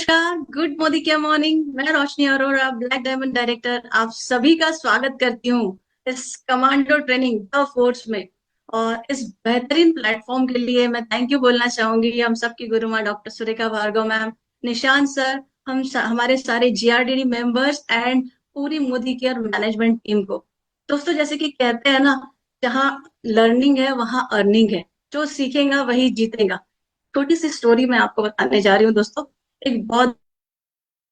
नमस्कार, गुड मोदी क्या मॉर्निंग। मैं रोशनी अरोड़ा, ब्लैक डायमंड डायरेक्टर, आप सभी का स्वागत करती हूँ इस कमांडो ट्रेनिंग द फोर्स में। और इस बेहतरीन प्लेटफॉर्म के लिए मैं थैंक यू बोलना चाहूंगी हम सबकी गुरु माँ doctor Surekha Bhargav ma'am, Nishant sir, हमारे सारे जीआरडीडी मेंबर्स एंड पूरी मोदी केयर मैनेजमेंट टीम को। दोस्तों, जैसे कि कहते हैं ना, जहाँ लर्निंग है वहाँ अर्निंग है। जो सीखेगा वही जीतेगा। छोटी सी स्टोरी मैं आपको बताने जा रही हूँ दोस्तों। एक बहुत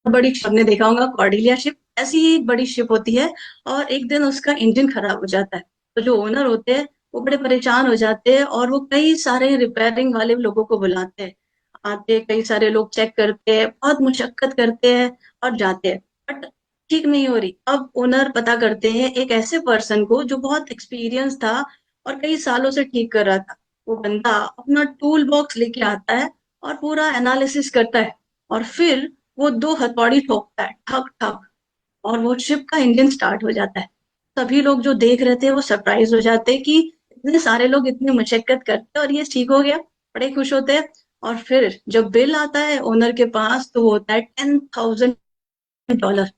बड़ी शिप, आपने देखा होगा कॉर्डिलिया शिप, ऐसी ही एक बड़ी शिप होती है। और एक दिन उसका इंजन खराब हो जाता है। तो जो ओनर होते हैं वो बड़े परेशान हो जाते हैं और वो कई सारे रिपेयरिंग वाले लोगों को बुलाते हैं। आते हैं, कई सारे लोग चेक करते हैं, बहुत मुशक्कत करते हैं और जाते हैं। बट ठीक नहीं हो रही। अब ओनर पता करते हैं एक ऐसे पर्सन को जो बहुत एक्सपीरियंस था और कई सालों से ठीक कर रहा था। वो बंदा अपना टूल बॉक्स लेके आता है और पूरा एनालिसिस करता है। और फिर वो दो हथौड़ी ठोकता है, ठक ठक, और वो शिप का इंजन स्टार्ट हो जाता है। सभी लोग जो देख रहे थे वो सरप्राइज हो जाते हैं कि इतने सारे लोग इतनी मशक्कत करते हैं और ये ठीक हो गया। बड़े खुश होते हैं। और फिर जब बिल आता है ओनर के पास तो वो होता है $10,000।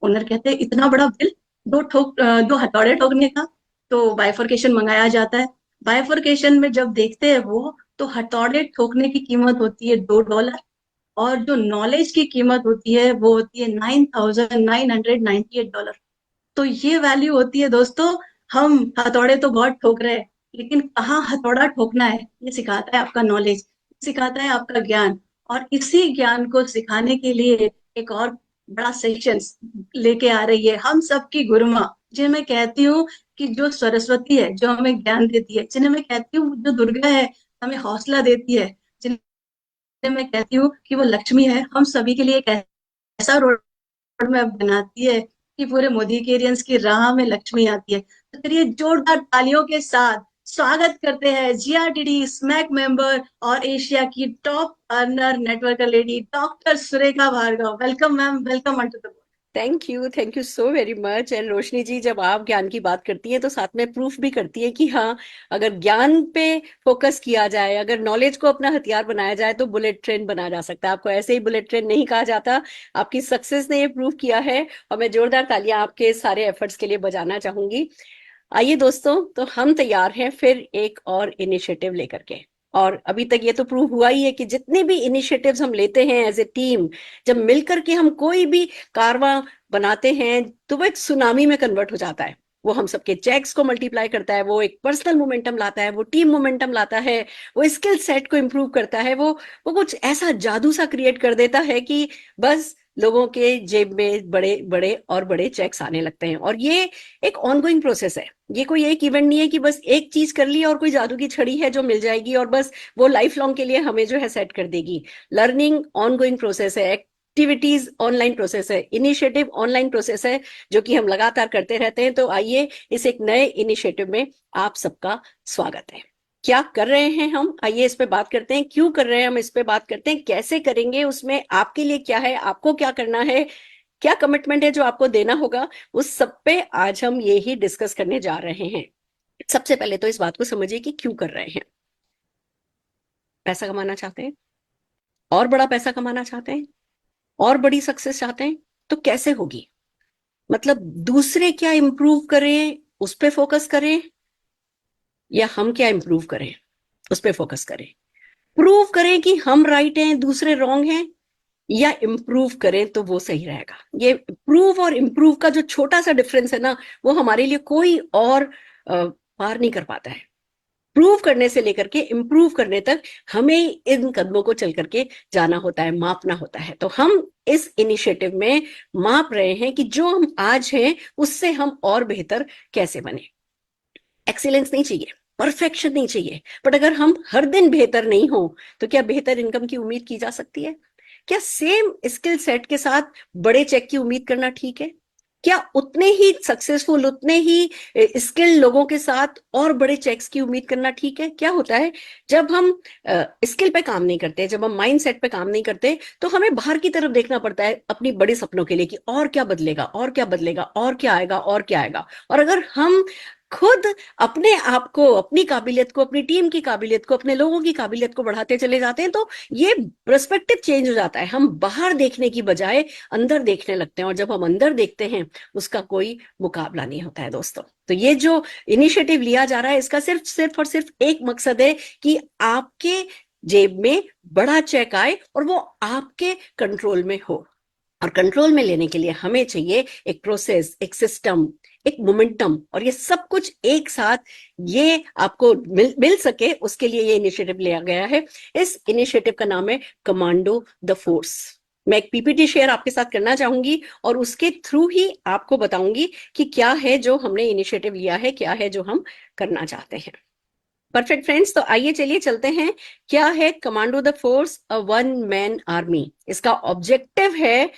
ओनर कहते हैं इतना बड़ा बिल, दो हथौड़े ठोकने का। तो बाइफरकेशन मंगाया जाता है। बाइफरकेशन में जब देखते हैं वो, तो हथौड़े ठोकने की कीमत होती है $2, और जो नॉलेज की कीमत होती है वो होती है $9,998। तो ये वैल्यू होती है दोस्तों। हम हथौड़े तो बहुत ठोक रहे हैं, लेकिन कहाँ हथौड़ा ठोकना है ये सिखाता है आपका नॉलेज, सिखाता है आपका ज्ञान। और इसी ज्ञान को सिखाने के लिए एक और बड़ा सेक्शन लेके आ रही है हम सबकी गुरु माँ, जिन्हें मैं कहती हूँ कि जो सरस्वती है, जो हमें ज्ञान देती है, जिन्हें मैं कहती हूँ जो दुर्गा है, हमें हौसला देती है, मैं कहती हूँ कि वो लक्ष्मी है। हम सभी के लिए एक ऐसा रोड मैप बनाती है कि पूरे मोदी के एरियंस की राह में लक्ष्मी आती है। तो चलिए जोरदार तालियों के साथ स्वागत करते हैं जीआरडीडी स्मैक मेंबर और एशिया की top earner network lady doctor Surekha Bhargav. Welcome ma'am, welcome on to the. Thank you so very much. And Roshni ji, जब आप ज्ञान की बात करती हैं तो साथ में प्रूफ भी करती है कि हाँ, अगर ज्ञान पे फोकस किया जाए, अगर नॉलेज को अपना हथियार बनाया जाए तो बुलेट ट्रेन बना जा सकता है। आपको ऐसे ही बुलेट ट्रेन नहीं कहा जाता। आपकी सक्सेस ने ये प्रूव किया है और मैं जोरदार तालियां आपके सारे एफर्ट्स के लिए बजाना चाहूंगी। आइए दोस्तों, तो हम तैयार हैं फिर एक और इनिशिएटिव लेकर के। और अभी तक ये तो प्रूव हुआ ही है कि जितने भी इनिशिएटिव्स हम लेते हैं एज ए टीम, जब मिलकर के हम कोई भी कारवां बनाते हैं तो वो एक सुनामी में कन्वर्ट हो जाता है। वो हम सबके चेक्स को मल्टीप्लाई करता है, वो एक पर्सनल मोमेंटम लाता है, वो टीम मोमेंटम लाता है, वो स्किल सेट को इम्प्रूव करता है, वो कुछ ऐसा जादू सा क्रिएट कर देता है कि बस लोगों के जेब में बड़े बड़े और बड़े चेक्स आने लगते हैं। और ये एक ऑनगोइंग प्रोसेस है। ये कोई एक इवेंट नहीं है कि बस एक चीज कर ली और कोई जादू की छड़ी है जो मिल जाएगी और बस वो लाइफ लॉन्ग के लिए हमें जो है सेट कर देगी। लर्निंग ऑनगोइंग प्रोसेस है, एक्टिविटीज ऑनलाइन प्रोसेस है, इनिशिएटिव ऑनलाइन प्रोसेस है, जो कि हम लगातार करते रहते हैं। तो आइए, इस एक नए इनिशिएटिव में आप सबका स्वागत है। क्या कर रहे हैं हम, आइए इस पे बात करते हैं। क्यों कर रहे हैं हम, इस पे बात करते हैं। कैसे करेंगे, उसमें आपके लिए क्या है, आपको क्या करना है, क्या कमिटमेंट है जो आपको देना होगा, उस सब पे आज हम ये ही डिस्कस करने जा रहे हैं। सबसे पहले तो इस बात को समझिए कि क्यों कर रहे हैं। पैसा कमाना चाहते हैं, और बड़ा पैसा कमाना चाहते हैं, और बड़ी सक्सेस चाहते हैं, तो कैसे होगी? मतलब दूसरे क्या इंप्रूव करें उस पे फोकस करें, या हम क्या इंप्रूव करें उस पे फोकस करें? प्रूव करें कि हम राइट हैं दूसरे रॉन्ग हैं, या इम्प्रूव करें तो वो सही रहेगा? ये प्रूव और इम्प्रूव का जो छोटा सा डिफरेंस है ना, वो हमारे लिए कोई और पार नहीं कर पाता है। प्रूव करने से लेकर के इम्प्रूव करने तक हमें इन कदमों को चल करके जाना होता है, मापना होता है। तो हम इस इनिशिएटिव में माप रहे हैं कि जो हम आज हैं उससे हम और बेहतर कैसे बने। एक्सीलेंस नहीं चाहिए, परफेक्शन नहीं चाहिए, बट अगर हम हर दिन बेहतर नहीं हो तो क्या बेहतर इनकम की उम्मीद की जा सकती है? क्या सेम स्किल सेट के साथ बड़े चेक की उम्मीद करना ठीक है? क्या उतने ही सक्सेसफुल, उतने ही स्किल लोगों के साथ और बड़े चेक्स की उम्मीद करना ठीक है? क्या होता है जब हम स्किल पे काम नहीं करते, जब हम माइंड सेट पे काम नहीं करते, तो हमें बाहर की तरफ देखना पड़ता है अपनी बड़े सपनों के लिए कि और क्या बदलेगा, और क्या बदलेगा, और क्या आएगा, और क्या आएगा। और अगर हम खुद अपने आप को, अपनी काबिलियत को, अपनी टीम की काबिलियत को, अपने लोगों की काबिलियत को बढ़ाते चले जाते हैं, तो ये पर्सपेक्टिव चेंज हो जाता है। हम बाहर देखने की बजाय अंदर देखने लगते हैं, और जब हम अंदर देखते हैं उसका कोई मुकाबला नहीं होता है दोस्तों। तो ये जो इनिशिएटिव लिया जा रहा है, इसका सिर्फ सिर्फ और सिर्फ एक मकसद है कि आपके जेब में बड़ा चेक आए और वो आपके कंट्रोल में हो। और कंट्रोल में लेने के लिए हमें चाहिए एक प्रोसेस, एक सिस्टम, एक मोमेंटम, और ये सब कुछ एक साथ ये आपको मिल सके, उसके लिए ये इनिशिएटिव लिया गया है। इस इनिशिएटिव का नाम है कमांडो द फोर्स। मैं एक पीपीटी शेयर आपके साथ करना चाहूंगी और उसके थ्रू ही आपको बताऊंगी कि क्या है जो हमने इनिशिएटिव लिया है, क्या है जो हम करना चाहते हैं। परफेक्ट फ्रेंड्स, तो आइए चलिए चलते हैं। क्या है commando the force? A one man army. इसका ऑब्जेक्टिव है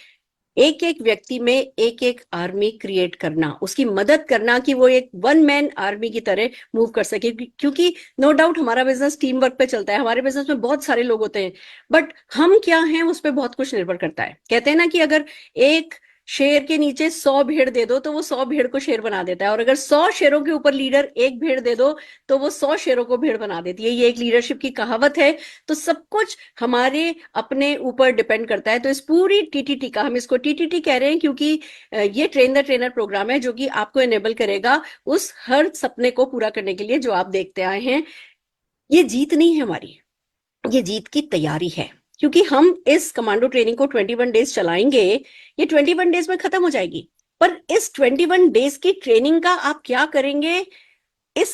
एक एक व्यक्ति में एक एक आर्मी क्रिएट करना, उसकी मदद करना कि वो एक वन मैन आर्मी की तरह मूव कर सके। क्योंकि नो डाउट हमारा बिजनेस टीम वर्क पे चलता है, हमारे बिजनेस में बहुत सारे लोग होते हैं, बट हम क्या हैं उस पर बहुत कुछ निर्भर करता है। कहते हैं ना कि अगर एक शेर के नीचे 100 भेड़ दे दो तो वो 100 भेड़ को शेर बना देता है, और अगर 100 शेरों के ऊपर लीडर एक भेड़ दे दो तो वो 100 शेरों को भेड़ बना देती है। ये एक लीडरशिप की कहावत है। तो सब कुछ हमारे अपने ऊपर डिपेंड करता है। तो इस पूरी टीटीटी का, हम इसको टीटीटी कह रहे हैं क्योंकि ये ट्रेन द ट्रेनर प्रोग्राम है जो कि आपको एनेबल करेगा उस हर सपने को पूरा करने के लिए जो आप देखते आए हैं। ये जीत नहीं है हमारी, ये जीत की तैयारी है। क्योंकि हम इस कमांडो ट्रेनिंग को 21 डेज चलाएंगे, ये 21 डेज में खत्म हो जाएगी। पर इस 21 डेज की ट्रेनिंग का आप क्या करेंगे इस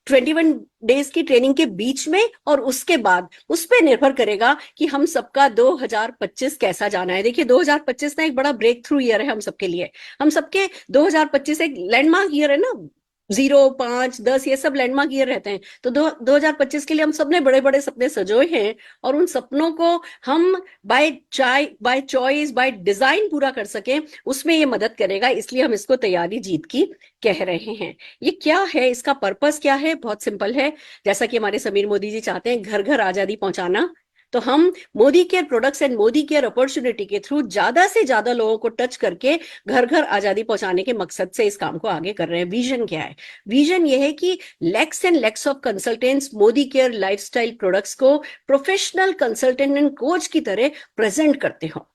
21 डेज की ट्रेनिंग के बीच में और उसके बाद, उस पर निर्भर करेगा कि हम सबका 2025 कैसा जाना है। देखिए 2025 ना एक बड़ा ब्रेक थ्रू ईयर है हम सबके लिए। हम सबके 2025 एक लैंडमार्क ईयर है ना। 0, 5, 10 ये सब लैंडमार्क ईयर रहते हैं। तो 2025 के लिए हम सबने बड़े बड़े सपने सजोए हैं, और उन सपनों को हम बाय चॉइस, बाय डिजाइन पूरा कर सके, उसमें ये मदद करेगा। इसलिए हम इसको तैयारी जीत की कह रहे हैं। ये क्या है, इसका पर्पस क्या है? बहुत सिंपल है। जैसा कि हमारे समीर मोदी जी चाहते हैं घर घर आजादी पहुंचाना, तो हम Modi care products and Modi care opportunity के थ्रू ज्यादा से ज्यादा लोगों को टच करके घर घर आजादी पहुंचाने के मकसद से इस काम को आगे कर रहे हैं। विजन क्या है? विजन ये है कि lakhs and lakhs of consultants Modi care lifestyle products को प्रोफेशनल कंसल्टेंट एंड कोच की तरह प्रेजेंट करते हो।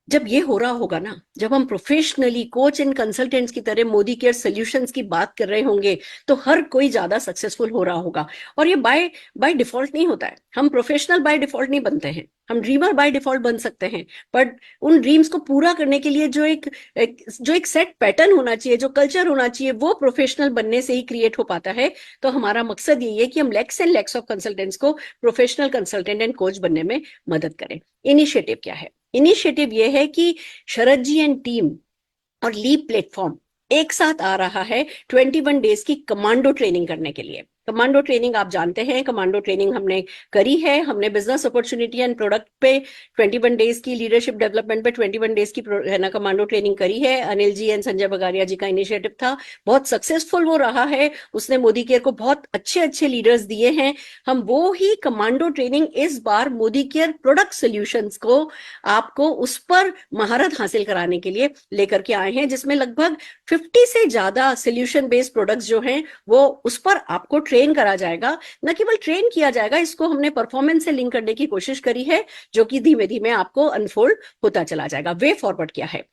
जब ये हो रहा होगा ना, जब हम प्रोफेशनली कोच एंड कंसल्टेंट्स की तरह मोदी केयर सॉल्यूशंस की बात कर रहे होंगे, तो हर कोई ज्यादा सक्सेसफुल हो रहा होगा। और ये बाय बाय डिफॉल्ट नहीं होता है। हम प्रोफेशनल बाय डिफॉल्ट नहीं बनते हैं, हम ड्रीमर बाय डिफॉल्ट बन सकते हैं। बट उन ड्रीम्स को पूरा करने के लिए जो एक सेट पैटर्न होना चाहिए, जो कल्चर होना चाहिए, वो प्रोफेशनल बनने से ही क्रिएट हो पाता है। तो हमारा मकसद यही है कि हम lakhs and lakhs of consultants को प्रोफेशनल कंसल्टेंट एंड कोच बनने में मदद करें। इनिशिएटिव क्या है? इनिशिएटिव ये है कि शरद जी एंड टीम और लीप प्लेटफॉर्म एक साथ आ रहा है 21 डेज की कमांडो ट्रेनिंग करने के लिए। कमांडो ट्रेनिंग आप जानते हैं, कमांडो ट्रेनिंग हमने करी है। हमने बिजनेस अपॉर्चुनिटी एंड प्रोडक्ट पे 21 डेज की, लीडरशिप डेवलपमेंट पे 21 डेज की है ना कमांडो ट्रेनिंग करी है। अनिल जी एंड संजय बगारिया जी का इनिशिएटिव था, बहुत सक्सेसफुल वो रहा है। उसने मोदी केयर को बहुत अच्छे अच्छे लीडर्स दिए हैं। हम वो ही कमांडो ट्रेनिंग इस बार मोदी केयर प्रोडक्ट सोल्यूशंस को आपको उस पर महारत हासिल कराने के लिए लेकर के आए हैं, जिसमें लगभग 50 से ज्यादा सोल्यूशन बेस्ड प्रोडक्ट्स जो हैं वो उस पर आपको ट्रेन करा जाएगा। न केवल ट्रेन किया जाएगा, इसको हमने परफॉर्मेंस से लिंक करने की कोशिश करी है, जो कि धीमे धीमे आपको अनफोल्ड होता चला जाएगा। वे फॉरवर्ड क्या है?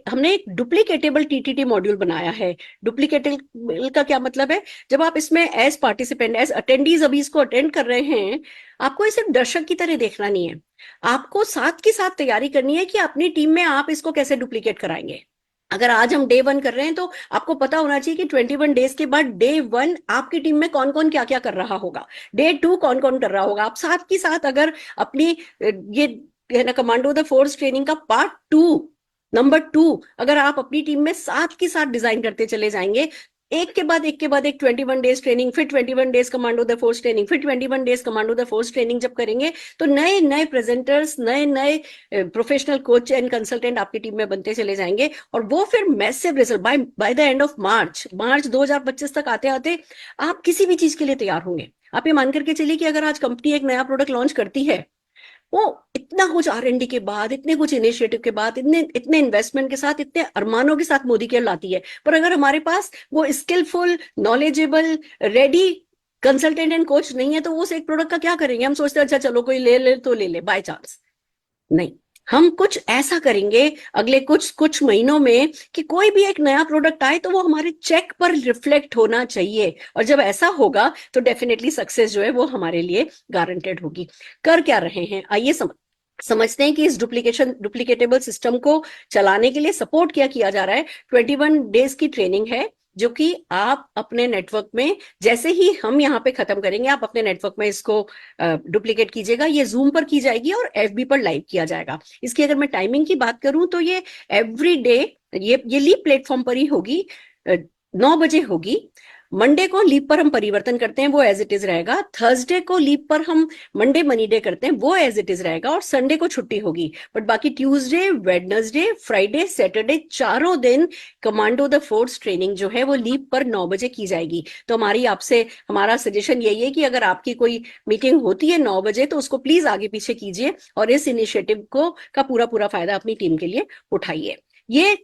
हमने एक डुप्लीकेटेबल टीटीटी मॉड्यूल बनाया है। डुप्लीकेटेबल का क्या मतलब है? जब आप इसमें एज पार्टिसिपेंट, एज अटेंडीज अभी इसको अटेंड कर रहे हैं, आपको इसे दर्शक की तरह देखना नहीं है। आपको साथ की साथ तैयारी करनी है कि अपनी टीम में आप इसको कैसे डुप्लीकेट कराएंगे। अगर आज हम डे 1 कर रहे हैं तो आपको पता होना चाहिए कि 21 डेज के बाद डे 1 आपकी टीम में कौन कौन क्या क्या कर रहा होगा, डे 2 कौन कौन कर रहा होगा। आप साथ की साथ अगर अपनी ये है ना कमांडो द फोर्स ट्रेनिंग का पार्ट 2, नंबर 2 अगर आप अपनी टीम में साथ के साथ डिजाइन करते चले जाएंगे, एक के बाद एक 21 डेज ट्रेनिंग, फिर 21 days commando the force training, फिर 21 days commando the force training जब करेंगे, तो नए नए प्रेजेंटर्स, नए नए प्रोफेशनल कोच एंड कंसल्टेंट आपकी टीम में बनते चले जाएंगे। और वो फिर massive result by the end of March 2025 तक आते आते आप किसी भी चीज के लिए तैयार होंगे। आप ये मान करके चलिए कि अगर आज कंपनी एक नया प्रोडक्ट लॉन्च करती है, वो इतना कुछ R&D के बाद, इतने कुछ इनिशिएटिव के बाद, इतने इतने इन्वेस्टमेंट के साथ, इतने अरमानों के साथ मोदी केयर लाती है, पर अगर हमारे पास वो skillful, knowledgeable, ready consultant and coach नहीं है तो उस एक प्रोडक्ट का क्या करेंगे? हम सोचते हैं अच्छा चलो कोई ले ले तो ले ले बाय चांस। नहीं, हम कुछ ऐसा करेंगे अगले कुछ कुछ महीनों में कि कोई भी एक नया प्रोडक्ट आए तो वो हमारे चेक पर रिफ्लेक्ट होना चाहिए, और जब ऐसा होगा तो डेफिनेटली सक्सेस जो है वो हमारे लिए गारंटेड होगी। कर क्या रहे हैं, आइए समझते हैं कि इस डुप्लीकेटेबल सिस्टम को चलाने के लिए सपोर्ट क्या किया जा रहा है। 21 डेज की ट्रेनिंग है जो कि आप अपने नेटवर्क में, जैसे ही हम यहाँ पे खत्म करेंगे, आप अपने नेटवर्क में इसको डुप्लीकेट कीजिएगा। ये जूम पर की जाएगी और एफबी पर लाइव किया जाएगा। इसकी अगर मैं टाइमिंग की बात करूं तो ये एवरी डे, ये लीप प्लेटफॉर्म पर ही होगी, 9 बजे होगी। मंडे को लीप पर हम परिवर्तन करते हैं, वो एज इट इज रहेगा। थर्सडे को लीप पर हम मंडे मनी डे करते हैं, वो एज इट इज रहेगा, और संडे को छुट्टी होगी। बट बाकी ट्यूसडे, वेडनेसडे, फ्राइडे, सैटरडे, चारों दिन कमांडो द फोर्स ट्रेनिंग जो है वो लीप पर 9 बजे की जाएगी। तो हमारा सजेशन यही है कि अगर आपकी कोई मीटिंग होती है 9 बजे तो उसको प्लीज आगे पीछे कीजिए और इस इनिशिएटिव को का पूरा पूरा फायदा अपनी टीम के लिए उठाइए। ये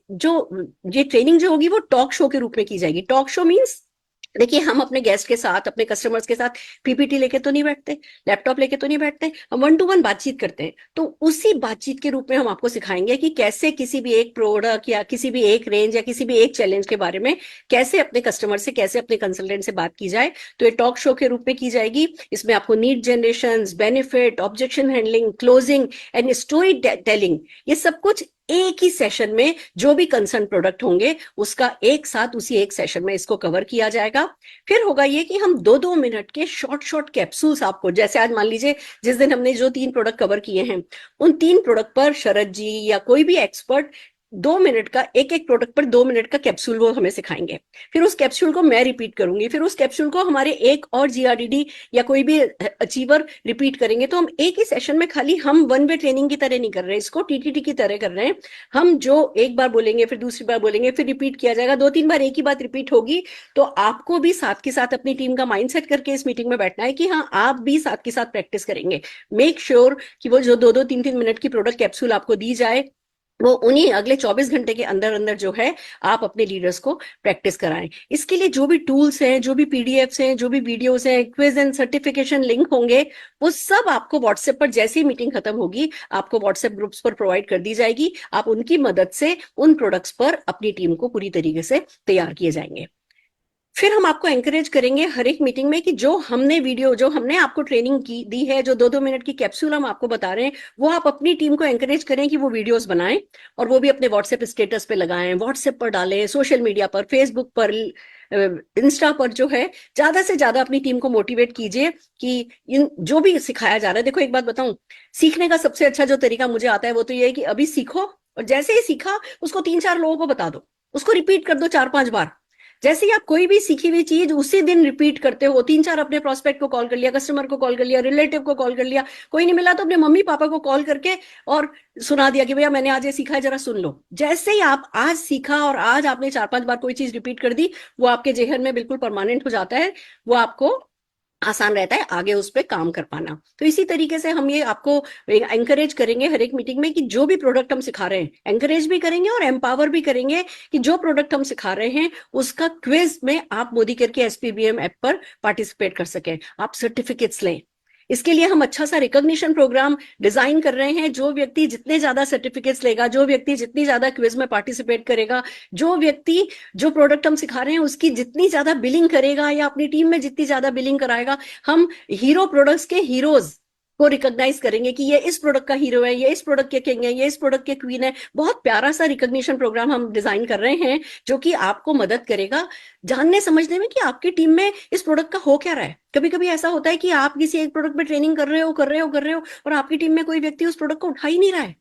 ट्रेनिंग जो होगी वो टॉक शो के रूप में की जाएगी। टॉक शो मीन्स, देखिए हम अपने गेस्ट के साथ, अपने कस्टमर्स के साथ पीपीटी लेके तो नहीं बैठते, लैपटॉप लेके तो नहीं बैठते, हम 1 to 1 बातचीत करते हैं। तो उसी बातचीत के रूप में हम आपको सिखाएंगे कि कैसे किसी भी एक प्रोडक्ट या किसी भी एक रेंज या किसी भी एक चैलेंज के बारे में कैसे अपने कस्टमर से, कैसे अपने कंसल्टेंट से बात की जाए। तो ये टॉक शो के रूप में की जाएगी। इसमें आपको need generation, benefit, objection handling, closing and story telling, ये सब कुछ एक ही सेशन में, जो भी कंसर्न प्रोडक्ट होंगे उसका एक साथ उसी एक सेशन में इसको कवर किया जाएगा। फिर होगा ये कि हम 2-2 मिनट के शॉर्ट शॉर्ट कैप्सूल्स आपको, जैसे आज मान लीजिए जिस दिन हमने जो 3 प्रोडक्ट कवर किए हैं, उन 3 प्रोडक्ट पर शरद जी या कोई भी एक्सपर्ट 2 मिनट का, एक एक प्रोडक्ट पर 2 मिनट का कैप्सूल वो हमें सिखाएंगे। फिर उस कैप्सूल को मैं रिपीट करूंगी, फिर उस कैप्सूल को हमारे एक और जीआरडीडी या कोई भी अचीवर रिपीट करेंगे। तो हम एक ही सेशन में, खाली हम वन वे ट्रेनिंग की तरह नहीं कर रहे, इसको टीटीटी की तरह कर रहे हैं। हम जो एक बार बोलेंगे, फिर दूसरी बार बोलेंगे, फिर रिपीट किया जाएगा, 2-3 बार एक ही बात रिपीट होगी। तो आपको भी साथ के साथ अपनी टीम का माइंडसेट करके इस मीटिंग में बैठना है कि हाँ, आप भी साथ के साथ प्रैक्टिस करेंगे। मेक श्योर कि वो जो 2-2, 3-3 मिनट की प्रोडक्ट कैप्सूल आपको दी जाए, वो उन्हीं अगले 24 घंटे के अंदर अंदर जो है आप अपने लीडर्स को प्रैक्टिस कराएं। इसके लिए जो भी टूल्स हैं, जो भी पीडीएफ्स हैं, जो भी वीडियोस हैं, क्विज एंड सर्टिफिकेशन लिंक होंगे, वो सब आपको व्हाट्सएप पर, जैसे ही मीटिंग खत्म होगी, आपको व्हाट्सएप ग्रुप्स पर प्रोवाइड कर दी जाएगी। आप उनकी मदद से उन प्रोडक्ट्स पर अपनी टीम को पूरी तरीके से तैयार किए जाएंगे। फिर हम आपको एंकरेज करेंगे हर एक मीटिंग में कि जो हमने आपको ट्रेनिंग की दी है, जो 2-2 मिनट की कैप्सूल हम आपको बता रहे हैं, वो आप अपनी टीम को एंकरेज करें कि वो वीडियोस बनाएं और वो भी अपने व्हाट्सएप स्टेटस पे लगाएं, व्हाट्सएप पर डालें, सोशल मीडिया पर, फेसबुक पर, इंस्टा पर जो है, ज्यादा से ज्यादा अपनी टीम को मोटिवेट कीजिए कि इन जो भी सिखाया जा रहा है। देखो एक बात बताऊं, सीखने का सबसे अच्छा जो तरीका मुझे आता है वो तो ये है कि अभी सीखो और जैसे ही सीखा उसको 3-4 लोगों को बता दो, उसको रिपीट कर दो 4-5 बार। जैसे ही आप कोई भी सीखी हुई चीज उसी दिन रिपीट करते हो, 3-4 अपने प्रोस्पेक्ट को कॉल कर लिया, कस्टमर को कॉल कर लिया, रिलेटिव को कॉल कर लिया, कोई नहीं मिला तो अपने मम्मी पापा को कॉल करके और सुना दिया कि भैया मैंने आज ये सीखा है, जरा सुन लो। जैसे ही आप आज सीखा और आज आपने 4-5 बार कोई चीज रिपीट कर दी, वो आपके जेहन में बिल्कुल परमानेंट हो जाता है, वो आपको आसान रहता है आगे उस पर काम कर पाना। तो इसी तरीके से हम ये आपको एंकरेज करेंगे हर एक मीटिंग में कि जो भी प्रोडक्ट हम सिखा रहे हैं, एंकरेज भी करेंगे और एम्पावर भी करेंगे कि जो प्रोडक्ट हम सिखा रहे हैं उसका क्विज में आप मोदी केयर के एसपीबीएम ऐप पर पार्टिसिपेट कर सकें, आप सर्टिफिकेट्स लें। इसके लिए हम अच्छा सा रिकॉग्निशन प्रोग्राम डिजाइन कर रहे हैं। जो व्यक्ति जितने ज्यादा सर्टिफिकेट्स लेगा, जो व्यक्ति जितनी ज्यादा क्विज में पार्टिसिपेट करेगा, जो व्यक्ति जो प्रोडक्ट हम सिखा रहे हैं उसकी जितनी ज्यादा बिलिंग करेगा या अपनी टीम में जितनी ज्यादा बिलिंग कराएगा, हम हीरो प्रोडक्ट्स के हीरोज को रिकॉग्नाइज करेंगे कि ये इस प्रोडक्ट का हीरो है, ये इस प्रोडक्ट के किंग है, ये इस प्रोडक्ट के क्वीन है। बहुत प्यारा सा रिकॉग्निशन प्रोग्राम हम डिजाइन कर रहे हैं जो कि आपको मदद करेगा जानने समझने में कि आपकी टीम में इस प्रोडक्ट का हो क्या रहा है। कभी कभी ऐसा होता है कि आप किसी एक प्रोडक्ट पे ट्रेनिंग कर रहे हो और आपकी टीम में कोई व्यक्ति उस प्रोडक्ट को उठा ही नहीं रहा है।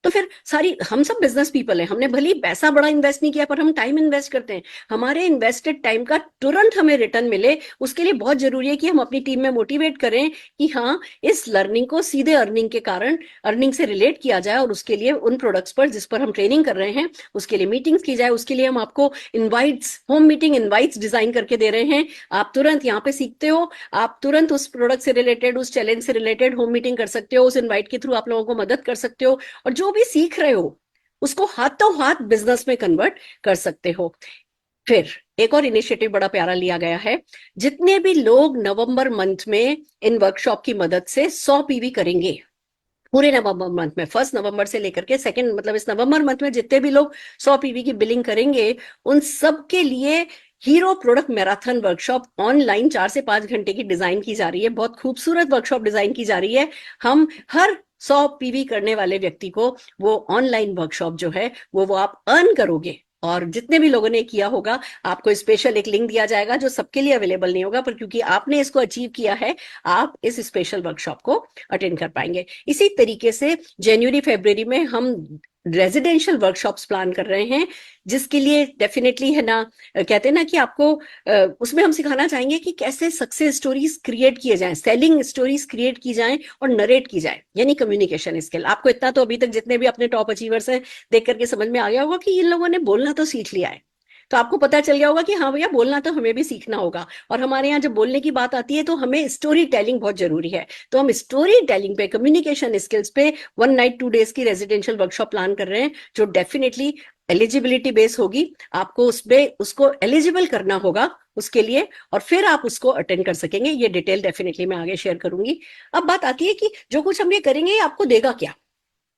तो फिर सारी हम सब बिजनेस पीपल हैं, हमने भले ही पैसा बड़ा इन्वेस्ट नहीं किया पर हम टाइम इन्वेस्ट करते हैं, हमारे इन्वेस्टेड टाइम का तुरंत हमें रिटर्न मिले, उसके लिए बहुत जरूरी है कि हम अपनी टीम में मोटिवेट करें कि हाँ, इस लर्निंग को सीधे अर्निंग के कारण, अर्निंग से रिलेट किया जाए, और उसके लिए उन प्रोडक्ट्स पर जिस पर हम ट्रेनिंग कर रहे हैं उसके लिए मीटिंग्स की जाए। उसके लिए हम आपको invites, home meeting invites design करके दे रहे हैं, आप तुरंत यहाँ पे सीखते हो, आप तुरंत उस प्रोडक्ट से रिलेटेड, उस चैलेंज से रिलेटेड होम मीटिंग कर सकते हो, उस इनवाइट के थ्रू आप लोगों को मदद कर सकते हो, और जो भी सीख रहे हो उसको हाथों हाथ बिजनेस में कन्वर्ट कर सकते हो। फिर एक और इनिशिएटिव बड़ा प्यारा लिया गया है, जितने भी लोग नवंबर मंथ में इन वर्कशॉप की मदद से 100 पीवी करेंगे, पूरे नवंबर मंथ में, 1 नवंबर से लेकर के 2 मतलब इस नवंबर मंथ में जितने भी लोग 100 पीवी की बिलिंग करेंगे, उन सब के लिए hero product marathon workshop online 4 से 5 घंटे की डिजाइन की जा रही है। बहुत खूबसूरत वर्कशॉप डिजाइन की जा रही है। हम हर 100 पीवी करने वाले व्यक्ति को वो ऑनलाइन वर्कशॉप जो है वो आप अर्न करोगे, और जितने भी लोगों ने किया होगा आपको स्पेशल एक लिंक दिया जाएगा जो सबके लिए अवेलेबल नहीं होगा, पर क्योंकि आपने इसको अचीव किया है आप इस स्पेशल वर्कशॉप को अटेंड कर पाएंगे। इसी तरीके से जनवरी फरवरी में हम रेजिडेंशियल वर्कशॉप्स प्लान कर रहे हैं, जिसके लिए डेफिनेटली है ना, कहते हैं ना कि आपको उसमें हम सिखाना चाहेंगे कि कैसे सक्सेस स्टोरीज क्रिएट किए जाएं, सेलिंग स्टोरीज क्रिएट की जाएं और नरेट की जाए, यानी कम्युनिकेशन स्किल। आपको इतना तो अभी तक जितने भी अपने टॉप अचीवर्स हैं देख करके समझ में आ गया होगा कि इन लोगों ने बोलना तो सीख लिया है, तो आपको पता चल गया होगा कि हाँ भैया, बोलना तो हमें भी सीखना होगा। और हमारे यहाँ जब बोलने की बात आती है तो हमें स्टोरी टेलिंग बहुत जरूरी है, तो हम स्टोरी टेलिंग पे, कम्युनिकेशन स्किल्स पे 1 नाइट 2 डेज की रेजिडेंशियल वर्कशॉप प्लान कर रहे हैं, जो डेफिनेटली एलिजिबिलिटी बेस होगी। आपको उसमें उसको एलिजिबल करना होगा उसके लिए, और फिर आप उसको अटेंड कर सकेंगे। ये डिटेल डेफिनेटली मैं आगे शेयर करूंगी। अब बात आती है कि जो कुछ हम ये करेंगे ये आपको देगा क्या,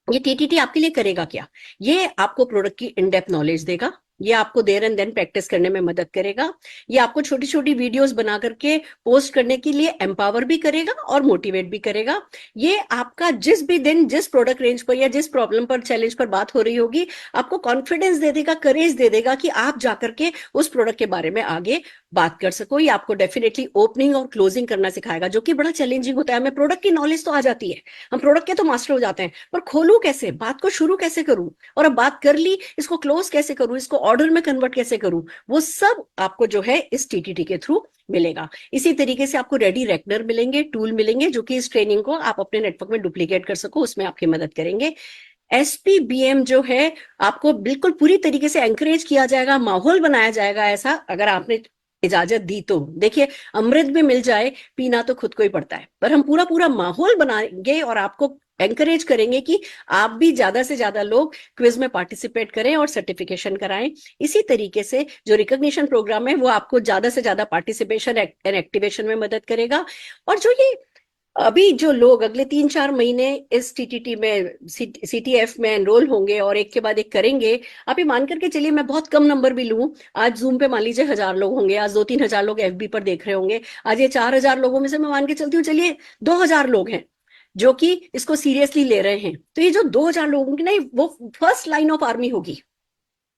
ये टीटीटी आपके लिए करेगा क्या। ये आपको प्रोडक्ट की इन डेप्थ नॉलेज देगा, ये आपको देयर एंड देन प्रैक्टिस करने में मदद करेगा, ये आपको छोटी छोटी वीडियोस बना करके पोस्ट करने के लिए एम्पावर भी करेगा और मोटिवेट भी करेगा। ये आपका जिस भी दिन जिस प्रोडक्ट रेंज पर या जिस प्रॉब्लम पर, चैलेंज पर बात हो रही होगी, आपको कॉन्फिडेंस दे देगा, करेज दे देगा कि आप जाकर के उस प्रोडक्ट के बारे में आगे बात कर सको। ये आपको डेफिनेटली ओपनिंग और क्लोजिंग करना सिखाएगा, जो कि बड़ा चैलेंजिंग होता है। हमें प्रोडक्ट की नॉलेज तो आ जाती है, हम प्रोडक्ट के तो मास्टर हो जाते हैं, पर खोलूं कैसे, बात को शुरू कैसे करूं, और अब बात कर ली इसको क्लोज कैसे करूं, इसको ऑर्डर में कन्वर्ट कैसे करूं, वो सब आपको जो है इस टीटीटी के थ्रू मिलेगा। इसी तरीके से आपको रेडी रेकनर मिलेंगे, टूल मिलेंगे, जो कि इस ट्रेनिंग को आप अपने नेटवर्क में डुप्लीकेट कर सको, उसमें आपकी मदद करेंगे। एसपीबीएम जो है, आपको बिल्कुल पूरी तरीके से एंकरेज किया जाएगा, माहौल बनाया जाएगा ऐसा, अगर आपने इजाजत दी तो। देखिए, अमृत भी मिल जाए, पीना तो खुद को ही पड़ता है, पर हम पूरा पूरा माहौल बनाएंगे और आपको एंकरेज करेंगे कि आप भी ज्यादा से ज्यादा लोग क्विज में पार्टिसिपेट करें और सर्टिफिकेशन कराएं। इसी तरीके से जो रिकॉग्निशन प्रोग्राम है वो आपको ज्यादा से ज्यादा पार्टिसिपेशन एंड एक्टिवेशन में मदद करेगा। और जो ये अभी जो लोग अगले 3-4 महीने इस टीटीटी में, सीटीएफ में एनरोल होंगे और एक के बाद एक करेंगे, आप ये मान करके चलिए, मैं बहुत कम नंबर भी लूं, आज जूम पे मान लीजिए 1000 लोग होंगे, आज 2-3 हजार लोग एफबी पर देख रहे होंगे, आज ये 4000 लोगों में से मैं मान के चलती हूँ चलिए 2000 लोग हैं जो कि इसको सीरियसली ले रहे हैं, तो ये जो 2000 लोग होंगे ना, वो फर्स्ट लाइन ऑफ आर्मी होगी।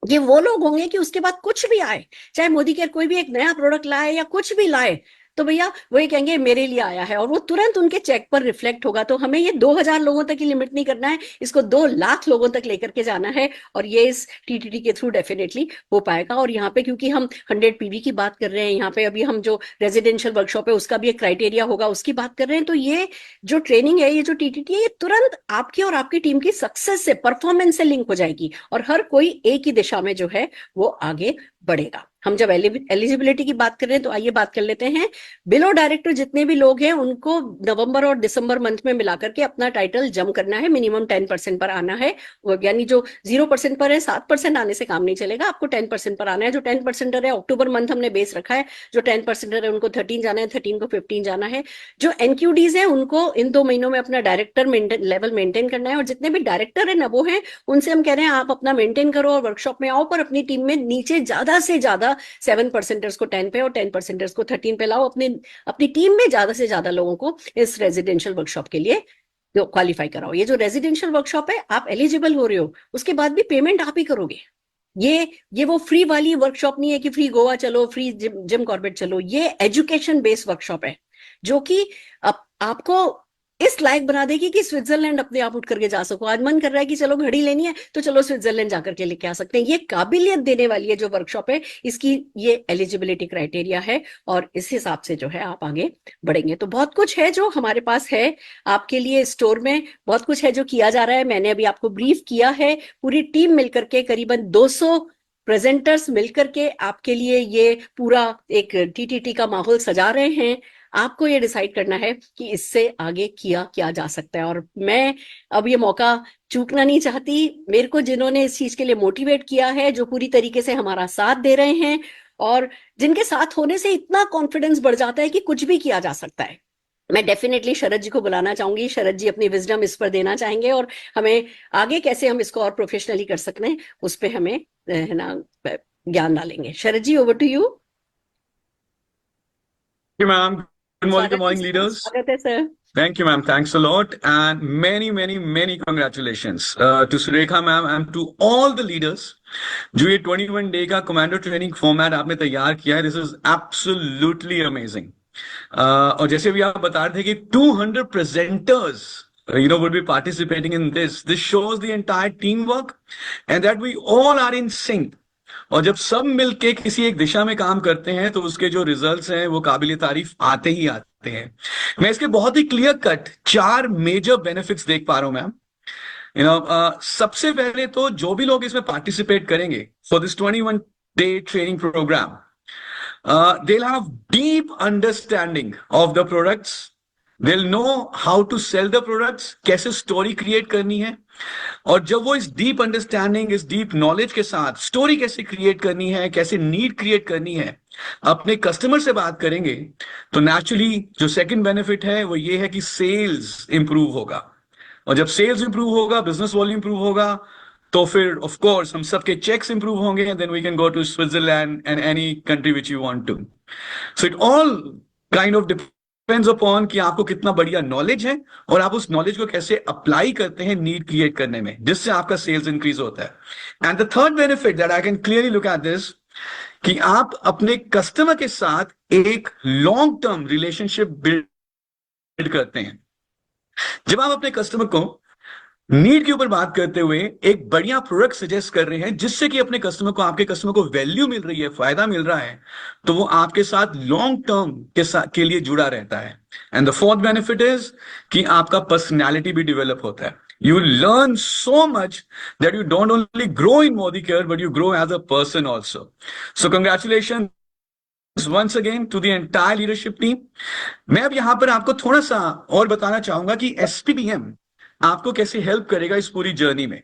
ये वो लोग होंगे कि उसके बाद कुछ भी आए, चाहे मोदी केयर कोई भी एक नया प्रोडक्ट लाए या कुछ भी लाए, तो भैया वो ये कहेंगे मेरे लिए आया है, और वो तुरंत उनके चेक पर रिफ्लेक्ट होगा। तो हमें ये 2000 लोगों तक ही लिमिट नहीं करना है, इसको 2 लाख लोगों तक लेकर के जाना है, और ये इस टीटीटी के थ्रू डेफिनेटली हो पाएगा। और यहाँ पे क्योंकि हम 100 पीवी की बात कर रहे हैं, यहाँ पे अभी हम जो रेजिडेंशियल वर्कशॉप है उसका भी एक क्राइटेरिया होगा, उसकी बात कर रहे हैं, तो ये जो ट्रेनिंग है, ये जो टीटीटी है, ये तुरंत आपकी और आपकी टीम की सक्सेस से, परफॉर्मेंस से लिंक हो जाएगी, और हर कोई एक ही दिशा में जो है वो आगे बढ़ेगा। हम जब एलिजिबिलिटी की बात कर रहे हैं तो आइए बात कर लेते हैं, बिलो डायरेक्टर जितने भी लोग हैं उनको नवंबर और दिसंबर मंथ में मिलाकर के अपना टाइटल जम करना है, मिनिमम 10% पर आना है। यानी जो 0% पर है, 7% आने से काम नहीं चलेगा, आपको 10% पर आना है। जो 10% है, अक्टूबर मंथ हमने बेस रखा है, जो 10% है उनको 13 जाना है, 13 को 15 जाना है। जो एनक्यूडीज है उनको इन 2 महीनों में अपना डायरेक्टर लेवल मेंटेन करना है, और जितने भी डायरेक्टर है ना वो है, उनसे हम कह रहे हैं आप अपना मेंटेन करो और वर्कशॉप में आओ, पर अपनी टीम में नीचे ज्यादा से ज्यादा 7% को 10 पे और 10% को 13 पे लाओ। अपनी टीम में ज्यादा से ज्यादा लोगों को इस रेजिडेंशियल वर्कशॉप के लिए क्वालिफाई कराओ। ये जो रेजिडेंशियल वर्कशॉप है, आप एलिजिबल हो रहे हो, उसके बाद भी पेमेंट आप ही करोगे। ये वो फ्री वाली वर्कशॉप नहीं है कि फ्री गोवा चलो, फ्री जिम कॉर्बेट चलो। ये एजुकेशन बेस्ड वर्कशॉप है, जो कि आपको इस लायक बना देगी कि स्विट्जरलैंड अपने आप उठ करके जा सको। आज मन कर रहा है कि चलो घड़ी लेनी है तो चलो स्विट्जरलैंड जाकर के लेके आ सकते हैं। ये काबिलियत देने वाली है जो वर्कशॉप है, इसकी ये एलिजिबिलिटी क्राइटेरिया है, और इस हिसाब से जो है आप आगे बढ़ेंगे। तो बहुत कुछ है जो हमारे पास है आपके लिए स्टोर में, बहुत कुछ है जो किया जा रहा है। मैंने अभी आपको ब्रीफ किया है, पूरी टीम मिलकर के करीबन 200 प्रेजेंटर्स मिलकर के आपके लिए ये पूरा एक टीटीटी का माहौल सजा रहे हैं। आपको ये डिसाइड करना है कि इससे आगे किया जा सकता है। और मैं अब ये मौका चूकना नहीं चाहती। मेरे को जिन्होंने इस चीज के लिए मोटिवेट किया है, जो पूरी तरीके से हमारा साथ दे रहे हैं, और जिनके साथ होने से इतना कॉन्फिडेंस बढ़ जाता है कि कुछ भी किया जा सकता है, मैं डेफिनेटली शरद जी को बुलाना चाहूंगी। शरद जी अपनी विजडम इस पर देना चाहेंगे, और हमें आगे कैसे हम इसको और प्रोफेशनली कर सकते हैं उस पर हमें है ना ज्ञान डालेंगे। Sharad ji, over to you. Ma'am. Good morning, leaders. स्वागत है sir. Thank you, ma'am. Thanks a lot. And many congratulations to Surekha, ma'am, and to all the leaders. जो ये 21 डे का कमांडो ट्रेनिंग फॉर्मेट आपने तैयार किया है, दिस इज एब्सोल्युटली अमेजिंग। और जैसे भी आप बता रहे थे कि 200 presenters would be participating in this. This shows the entire teamwork and that we all are in sync. और जब सब मिलके किसी एक दिशा में काम करते हैं तो उसके जो रिजल्ट्स हैं वो काबिल तारीफ आते ही आते हैं। मैं इसके बहुत ही क्लियर कट 4 मेजर बेनिफिट्स देख पा रहा हूं मैम। सबसे पहले तो जो भी लोग इसमें पार्टिसिपेट करेंगे for this 21 day training program, they'll have deep understanding of the products. They'll know how to sell the products, कैसे स्टोरी क्रिएट करनी है, और जब वो इस डीप अंडरस्टैंडिंग, इस डीप नॉलेज के साथ स्टोरी कैसे क्रिएट करनी है, कैसे नीड क्रिएट करनी है, अपने कस्टमर से बात करेंगे, तो नेचुरली जो सेकंड बेनिफिट है वो ये है कि सेल्स इंप्रूव होगा। और जब सेल्स इंप्रूव होगा, बिजनेस वॉल्यूम इंप्रूव होगा, तो फिर ऑफ कोर्स हम सबके चेक्स इंप्रूव होंगे, then we can go to Switzerland and any country which you want to. So it all kind of depends upon कि आपको कितना बढ़िया नॉलेज है और आप उस नॉलेज को कैसे अप्लाई करते हैं नीड क्रिएट करने में, जिससे आपका सेल्स इंक्रीज होता है। And the third benefit that I can clearly look at this, कि आप अपने कस्टमर के साथ एक लॉन्ग टर्म रिलेशनशिप बिल्ड करते हैं। जब आप अपने कस्टमर को नीड के ऊपर बात करते हुए एक बढ़िया प्रोडक्ट सजेस्ट कर रहे हैं जिससे कि अपने कस्टमर को, आपके कस्टमर को वैल्यू मिल रही है, फायदा मिल रहा है, तो वो आपके साथ लॉन्ग टर्म के लिए जुड़ा रहता है। And the fourth benefit is कि आपका पर्सनैलिटी भी डेवलप होता है। You learn so much that you don't only grow in Modicare, but you grow as a person also. So congratulations once again to the entire leadership team. मैं अब यहां पर आपको थोड़ा सा और बताना चाहूंगा कि SPBM आपको कैसे हेल्प करेगा इस पूरी जर्नी में।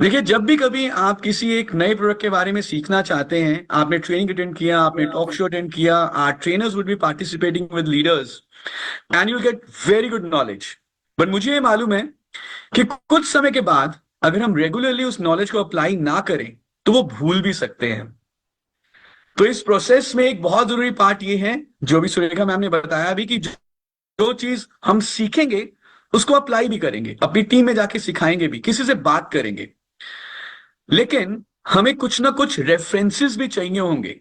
देखिए, जब भी कभी आप किसी एक नए प्रोडक्ट के बारे में सीखना चाहते हैं, आपने ट्रेनिंग अटेंड किया, आपने टॉक शो अटेंड किया, our trainers would be participating with leaders and you get very good knowledge. But मुझे ये मालूम है कि कुछ समय के बाद अगर हम रेगुलरली उस नॉलेज को अप्लाई ना करें तो वो भूल भी सकते हैं। तो इस प्रोसेस में एक बहुत जरूरी पार्ट ये है, जो भी सुरेखा मैम ने बताया अभी, कि जो चीज हम सीखेंगे उसको अप्लाई भी करेंगे, अपनी टीम में जाके सिखाएंगे भी, किसी से बात करेंगे। लेकिन हमें कुछ ना कुछ रेफरेंसेस भी चाहिए होंगे,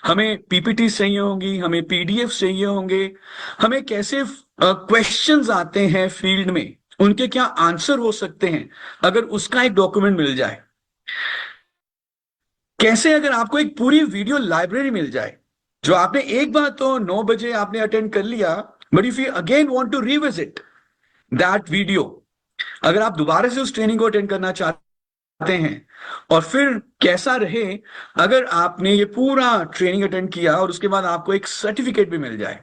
हमें पीपीटी चाहिए होंगी, हमें पीडीएफ चाहिए होंगे, हमें कैसे क्वेश्चंस आते हैं फील्ड में, उनके क्या आंसर हो सकते हैं, अगर उसका एक डॉक्यूमेंट मिल जाए। कैसे अगर आपको एक पूरी वीडियो लाइब्रेरी मिल जाए, जो आपने एक बार तो 9 बजे आपने अटेंड कर लिया, but if you again want to revisit that video, अगर आप दोबारा से उस ट्रेनिंग को अटेंड करना चाहते हैं, और फिर कैसा रहे अगर आपने ये पूरा ट्रेनिंग अटेंड किया और उसके बाद आपको एक सर्टिफिकेट भी मिल जाए,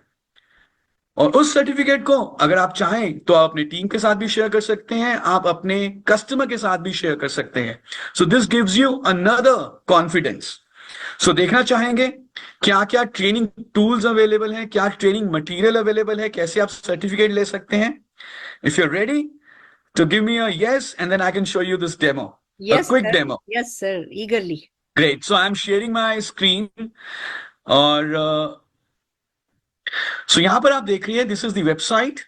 और उस सर्टिफिकेट को अगर आप चाहें तो आप अपने टीम के साथ भी शेयर कर सकते हैं, आप अपने कस्टमर के साथ भी शेयर कर सकते हैं। So this gives you another confidence. So देखना चाहेंगे क्या क्या ट्रेनिंग टूल्स अवेलेबल हैं, क्या ट्रेनिंग मटेरियल अवेलेबल है, कैसे आप सर्टिफिकेट ले सकते हैं। If you are ready to give me a yes, and then I can show you this demo. Yes, a quick sir. demo. Yes, sir. Eagerly. Great. So I'm sharing my screen. और so यहां पर आप देख रही है, this is the website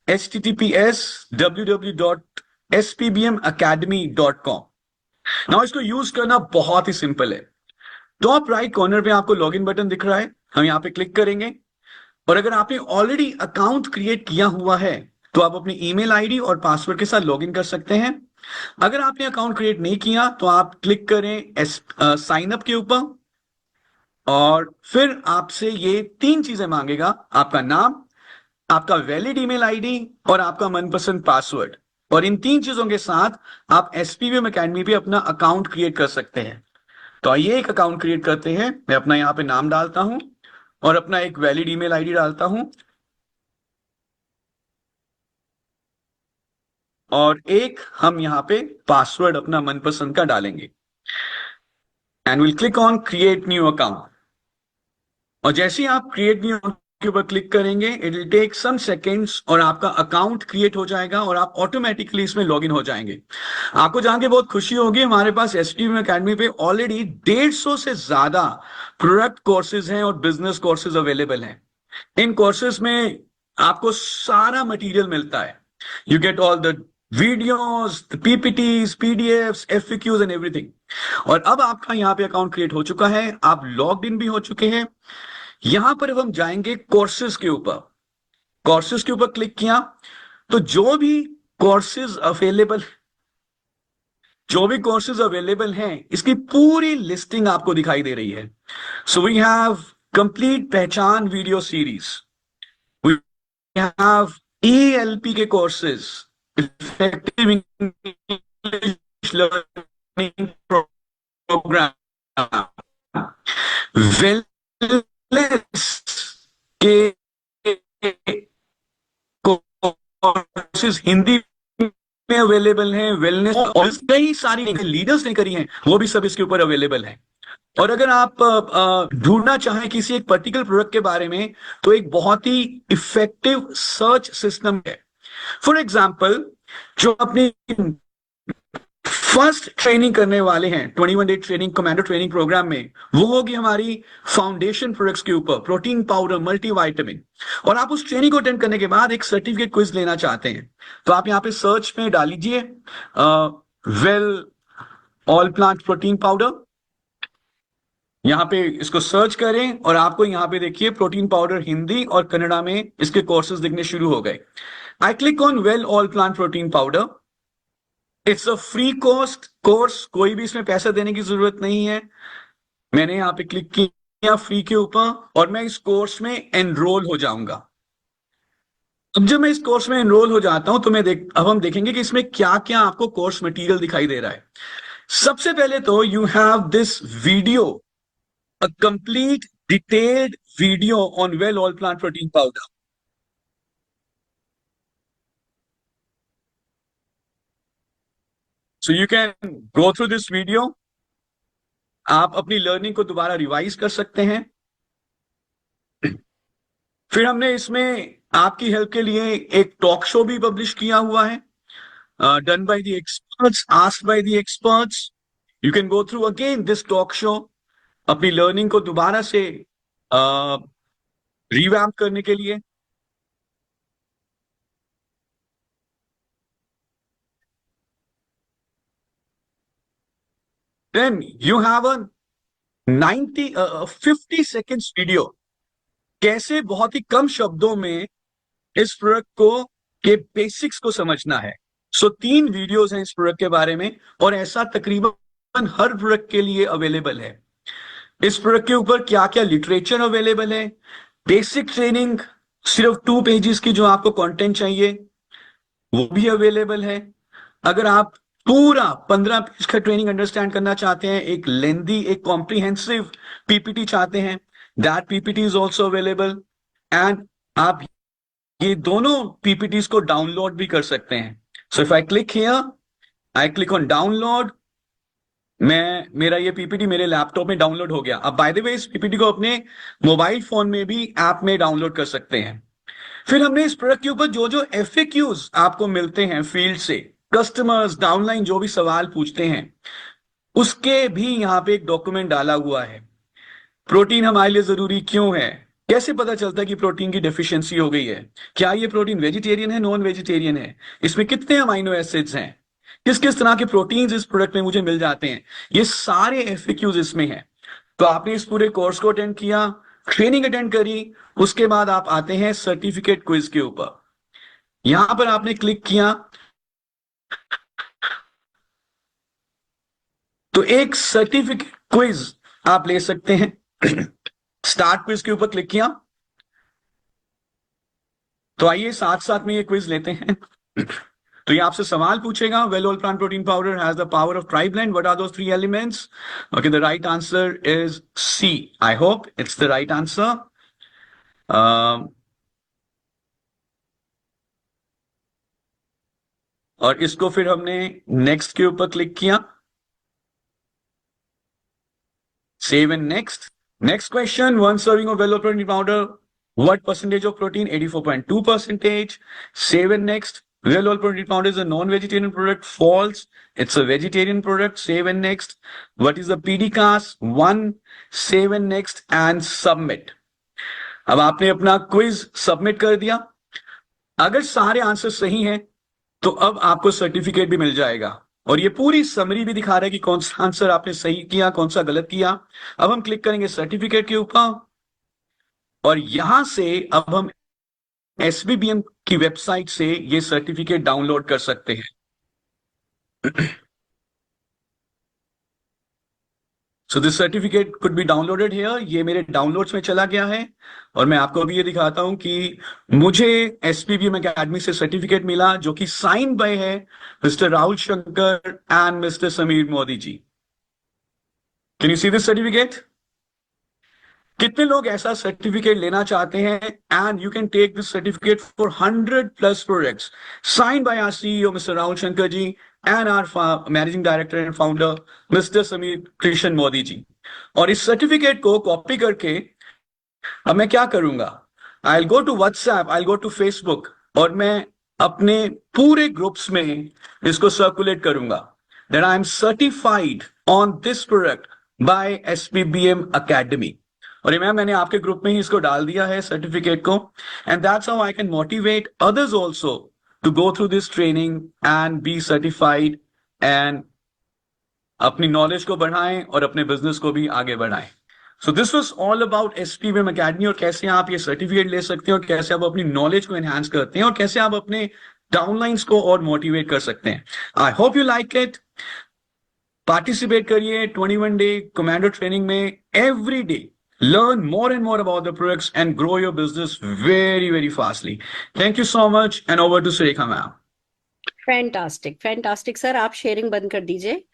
https://www.spbmacademy.com. Now इसको use करना बहुत ही सिंपल है। टॉप राइट कॉर्नर पे आपको लॉगिन बटन दिख रहा है, हम यहाँ पे क्लिक करेंगे। और अगर आपने ऑलरेडी अकाउंट क्रिएट किया हुआ है तो आप अपनी ईमेल आईडी और पासवर्ड के साथ लॉगिन कर सकते हैं। अगर आपने अकाउंट क्रिएट नहीं किया तो आप क्लिक करें साइन अप के ऊपर, और फिर आपसे ये 3 चीजें मांगेगा, आपका नाम, आपका वैलिड ईमेल आईडी और आपका मनपसंद पासवर्ड। और इन 3 चीजों के साथ आप एसपीवीएम एकेडमी पे अपना अकाउंट क्रिएट कर सकते हैं। तो आइए एक अकाउंट क्रिएट करते हैं। मैं अपना यहाँ पे नाम डालता हूं और अपना एक वैलिड ईमेल आईडी डालता हूं, और एक हम यहाँ पे पासवर्ड अपना मनपसंद का डालेंगे, and will click on create new account. और जैसे ही आप क्रिएट न्यू के ऊपर क्लिक करेंगे, it will take some seconds और आपका अकाउंट क्रिएट हो जाएगा और आप ऑटोमेटिकली इसमें लॉगिन हो जाएंगे। आपको जान के बहुत खुशी होगी, हमारे पास एसटीएम एकेडमी पे ऑलरेडी 150 से ज्यादा प्रोडक्ट कोर्सेज हैं और बिजनेस कोर्सेज अवेलेबल हैं। इन कोर्सेज में आपको सारा मटेरियल मिलता है। You get all the videos, PPTs, PDFs, FAQs and everything. और अब आपका यहाँ पे अकाउंट क्रिएट हो चुका है, आप लॉग्ड इन भी हो चुके हैं। यहां पर अब हम जाएंगे कोर्सेज के ऊपर। कोर्सेज के ऊपर क्लिक किया तो जो भी कोर्सेज अवेलेबल हैं इसकी पूरी लिस्टिंग आपको दिखाई दे रही है। सो वी हैव कंप्लीट पहचान video series, we have ELP के courses, effective English learning program, के कोर्सेज हिंदी में अवेलेबल हैं, वेलनेस और कई सारी लीडर्स ने करी हैं, वो भी सब इसके ऊपर अवेलेबल है। और अगर आप ढूंढना चाहें किसी एक पर्टिकुलर प्रोडक्ट के बारे में, तो एक बहुत ही इफेक्टिव सर्च सिस्टम है। फॉर एग्जाम्पल, जो अपनी फर्स्ट ट्रेनिंग करने वाले हैं 21 day training commando training program में, वो होगी हमारी फाउंडेशन प्रोडक्ट्स के ऊपर, प्रोटीन पाउडर, मल्टीविटामिन। और आप उस ट्रेनिंग को अटेंड करने के बाद एक सर्टिफिकेट क्विज लेना चाहते हैं, तो आप यहाँ पे सर्च में डाल लीजिए well all plant protein powder. यहाँ पे इसको सर्च करें और आपको यहाँ पे देखिए प्रोटीन पाउडर हिंदी और कन्नड़ा में इसके कोर्सेज दिखने शुरू हो गए। I click on well all plant protein powder. It's a free course, कोई भी इसमें पैसा देने की जरूरत नहीं है। मैंने यहाँ पे क्लिक किया फ्री के ऊपर और मैं इस कोर्स में एनरोल हो जाऊंगा। अब जब मैं इस कोर्स में एनरोल हो जाता हूं तो अब हम देखेंगे कि इसमें क्या क्या आपको कोर्स मटेरियल दिखाई दे रहा है। सबसे पहले तो you have this video, a complete detailed video on well all plant protein powder. So you can go through this video. आप अपनी लर्निंग को दोबारा रिवाइज कर सकते हैं। फिर हमने इसमें आपकी हेल्प के लिए एक टॉक शो भी पब्लिश किया हुआ है, done by the experts, asked by the experts. You can go through again this talk show अपनी लर्निंग को दोबारा से रिवैम्प करने के लिए। Then you have a 50 seconds video, कैसे बहुत ही कम शब्दों में इस प्रोडक्ट को के बेसिक्स को समझना है। सो 3 वीडियोस हैं इस प्रोडक्ट के बारे में, और ऐसा तकरीबन हर प्रोडक्ट के लिए अवेलेबल है। इस प्रोडक्ट के ऊपर क्या क्या लिटरेचर अवेलेबल है, बेसिक ट्रेनिंग सिर्फ 2 पेजेस की जो आपको कंटेंट चाहिए वो भी अवेलेबल है। अगर आप पूरा 15 पेज का ट्रेनिंग अंडरस्टैंड करना चाहते हैं, एक लेंदी, एक कॉम्प्रिहेंसिव पीपीटी चाहते हैं, that PPT is also available. And आप ये दोनों पीपीटीज को डाउनलोड भी कर सकते हैं। So if I click here, I click on download, मेरा ये पीपीटी मेरे लैपटॉप में डाउनलोड हो गया। अब बाय द वे इस पीपीटी को अपने मोबाइल फोन में भी ऐप में डाउनलोड कर सकते हैं। फिर हमने इस प्रोडक्ट के ऊपर जो जो एफएक्यूज आपको मिलते हैं फील्ड से, कस्टमर्स डाउनलाइन जो भी सवाल पूछते हैं, उसके भी यहाँ पे एक डॉक्यूमेंट डाला हुआ है। प्रोटीन हमारे लिए जरूरी क्यों है, कैसे पता चलता है कि प्रोटीन की डेफिशिएंसी हो गई है, क्या ये प्रोटीन वेजिटेरियन है, नॉन वेजिटेरियन है, इसमें कितने अमाइनो एसिड्स हैं, किस किस तरह के प्रोटीन्स इस प्रोडक्ट में मुझे मिल जाते हैं, ये सारे एफएक्यूज इसमें हैं। तो आपने इस पूरे कोर्स को अटेंड किया, ट्रेनिंग अटेंड करी, उसके बाद आप आते हैं सर्टिफिकेट क्विज के ऊपर। यहां पर आपने क्लिक किया तो एक सर्टिफिकेट क्विज आप ले सकते हैं। स्टार्ट क्विज के ऊपर क्लिक किया तो आइए साथ साथ में ये क्विज लेते हैं। तो ये आपसे सवाल पूछेगा, well all plant protein powder has the power of triblend, what are those 3 elements? Okay, the right answer is C. I hope it's the right answer. और इसको फिर हमने नेक्स्ट के ऊपर क्लिक किया, save and next. Next question, 1 serving of well protein powder, what percentage of protein? 84.2%. Save and next. Well protein powder is a non-vegetarian product. False. It's a vegetarian product. Save and next. What is the PDCAS? 1. Save and next and submit. अब आपने अपना quiz submit कर दिया। अगर सारे answer सही हैं तो अब आपको सर्टिफिकेट भी मिल जाएगा और ये पूरी समरी भी दिखा रहा है कि कौन सा आंसर आपने सही किया, कौन सा गलत किया। अब हम क्लिक करेंगे सर्टिफिकेट के ऊपर और यहां से अब हम एसबीबीएम की वेबसाइट से ये सर्टिफिकेट डाउनलोड कर सकते हैं। So this certificate could be downloaded here. ये मेरे डाउनलोड्स में चला गया है और मैं आपको अभी ये दिखाता हूं कि मुझे एसपीबीएम एकेडमी से सर्टिफिकेट मिला जो कि साइन बाय है mister Rahul Shankar and mister Sameer Modi ji. Can you see this certificate? कितने लोग ऐसा सर्टिफिकेट लेना चाहते हैं? And you can take this certificate for 100+ projects, sign by our CEO mister Rahul Shankar ji and our managing director and founder mister Sameer Krishna Modi ji. और इस certificate को कॉपी करके अब मैं क्या करूंगा, I will go to WhatsApp, I will go to Facebook और मैं अपने पूरे ग्रुप्स में इसको सर्कुलेट करूंगा that I am certified on this product by SPBM academy. और मैम मैंने आपके ग्रुप में ही इसको डाल दिया है सर्टिफिकेट को, and that's how I can motivate others also to go through this training and be certified and अपनी नॉलेज को बढ़ाएं और अपने बिजनेस को भी आगे बढ़ाएं। So this was all about SPBM academy और कैसे आप ये सर्टिफिकेट ले सकते हैं और कैसे आप अपनी नॉलेज को एनहांस करते हैं और कैसे आप अपने डाउनलाइंस को और मोटिवेट कर सकते हैं। I hope you like it. Participate करिए 21 डे कमांडो ट्रेनिंग में every day. Learn more and more about the products and grow your business very, very fastly. Thank you so much and over to Surekha ma'am. Fantastic fantastic sir, आप sharing बंद कर दीजिए।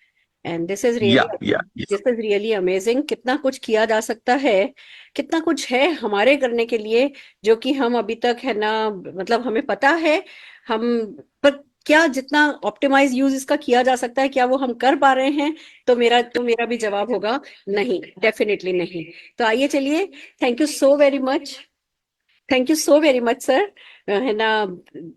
And this is really this is really amazing. कितना कुछ किया जा सकता है, कितना कुछ है हमारे करने के लिए जो कि हम अभी तक है ना, मतलब हमें पता है हम, पर क्या जितना ऑप्टिमाइज यूज इसका किया जा सकता है क्या वो हम कर पा रहे हैं? तो मेरा भी जवाब होगा नहीं, डेफिनेटली नहीं। तो आइए चलिए, thank you so very much, thank you so very much sir, है ना।